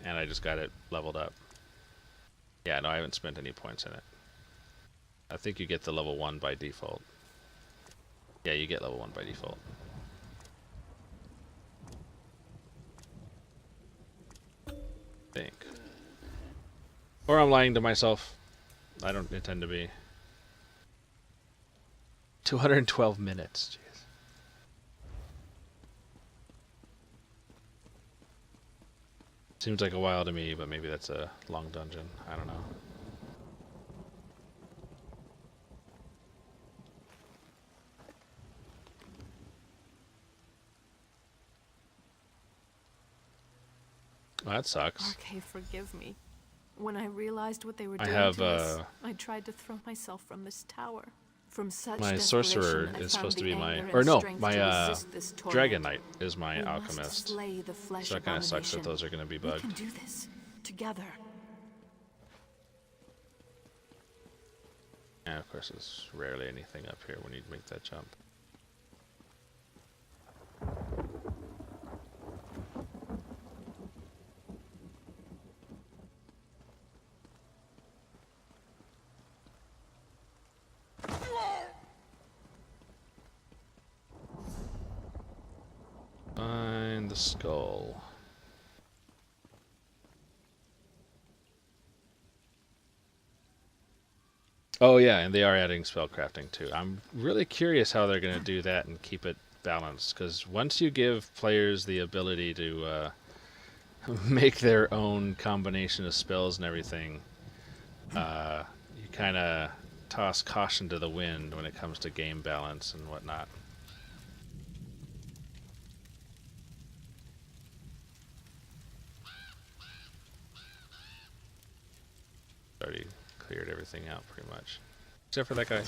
and I just got it leveled up. Yeah, no, I haven't spent any points in it. I think you get the level 1 by default. Yeah, you get level 1 by default. I think. Or I'm lying to myself. I don't intend to be. 212 minutes, jeez. Seems like a while to me, but maybe that's a long dungeon. I don't know. Well, that sucks. Okay, forgive me. When I realized what they were I doing have, to us, I tried to throw myself from this tower. From such my desperation, sorcerer I is found supposed to the be my, anger or and no, strength my to resist this dragon torment. knight is my We must alchemist. slay the flesh So that kind of sucks that abomination. those are going to be We bugged. can do this together. Yeah, of course, there's rarely anything up here when you make that jump. Find the skull. Oh yeah, and they are adding spellcrafting too. I'm really curious how they're going to do that and keep it balanced, because once you give players the ability to make their own combination of spells and everything, you kind of toss caution to the wind when it comes to game balance and whatnot. Already cleared everything out pretty much. Except for that guy. In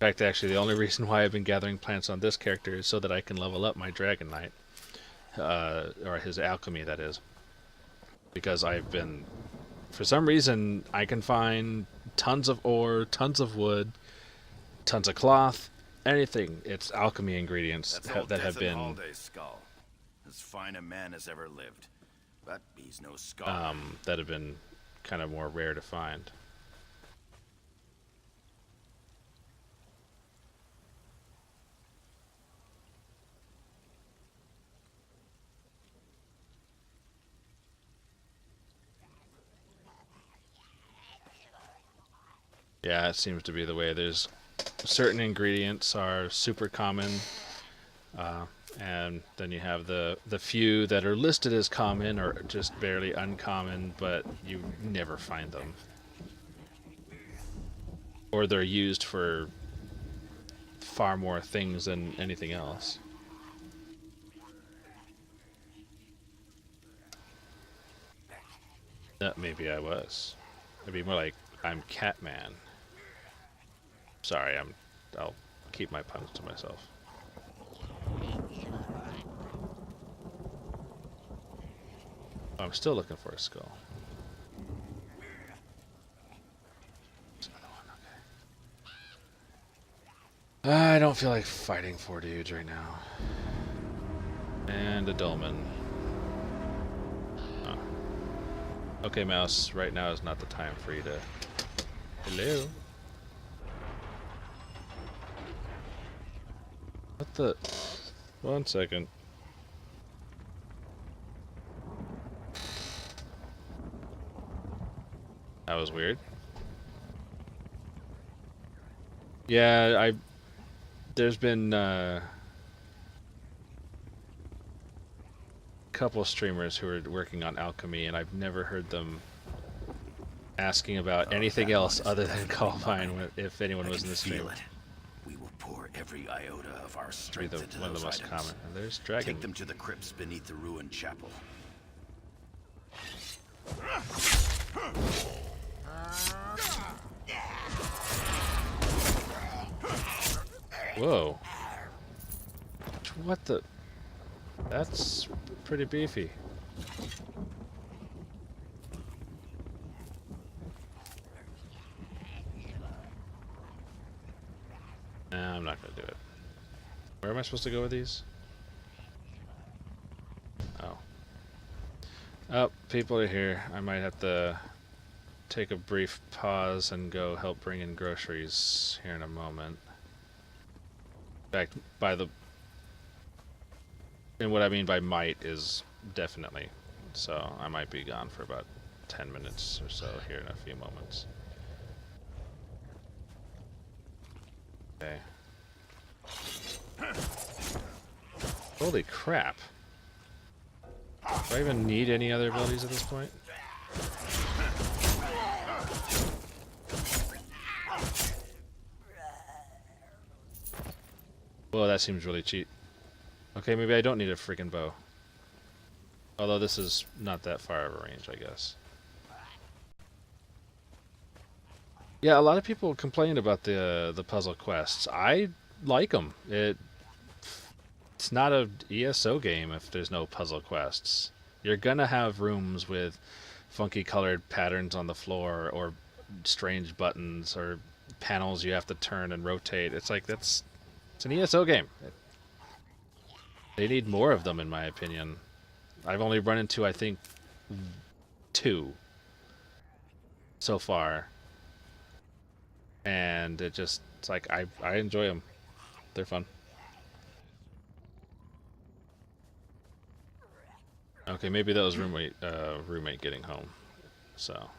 fact, actually, the only reason why I've been gathering plants on this character is so that I can level up my Dragon Knight. Or his alchemy, that is. Because I've been... For some reason, I can find tons of ore, tons of wood, tons of cloth, anything. It's alchemy ingredients that have been... Halday's skull. As fine a man as ever lived. But he's no scholar. that have been kind of more rare to find. Yeah, it seems to be the way. There's certain ingredients are super common, and then you have the few that are listed as common or just barely uncommon, but you never find them. Or they're used for far more things than anything else. Maybe I was. It'd be more like I'm Catman. Sorry, I'll keep my puns to myself. I'm still looking for a skull. I don't feel like fighting 4 dudes right now. And a dolmen. Oh. Okay, mouse, right now is not the time for you to... Hello? What the... 1 second. That was weird. Yeah, there's been a couple streamers who are working on alchemy, and I've never heard them asking about anything else other than Callfine if anyone was in the stream. We will pour every iota of our strength into one of those the most items. common. And there's dragon. Take them to the crypts beneath the ruined chapel. Whoa. What the... That's pretty beefy. Nah, I'm not gonna do it. Where am I supposed to go with these? Oh. Oh, people are here. I might have to take a brief pause and go help bring in groceries here in a moment. In fact, and what I mean by might is definitely. So I might be gone for about 10 minutes or so here in a few moments. Okay. Holy crap. Do I even need any other abilities at this point? Well, that seems really cheap. Okay, maybe I don't need a freaking bow. Although this is not that far of a range, I guess. Yeah, a lot of people complain about the puzzle quests. I like them. It's not a ESO game if there's no puzzle quests. You're gonna have rooms with funky colored patterns on the floor or strange buttons or panels you have to turn and rotate. It's like it's an ESO game. They need more of them, in my opinion. I've only run into, I think, 2 so far. And it's like, I enjoy them. They're fun. Okay, maybe that was roommate getting home. So...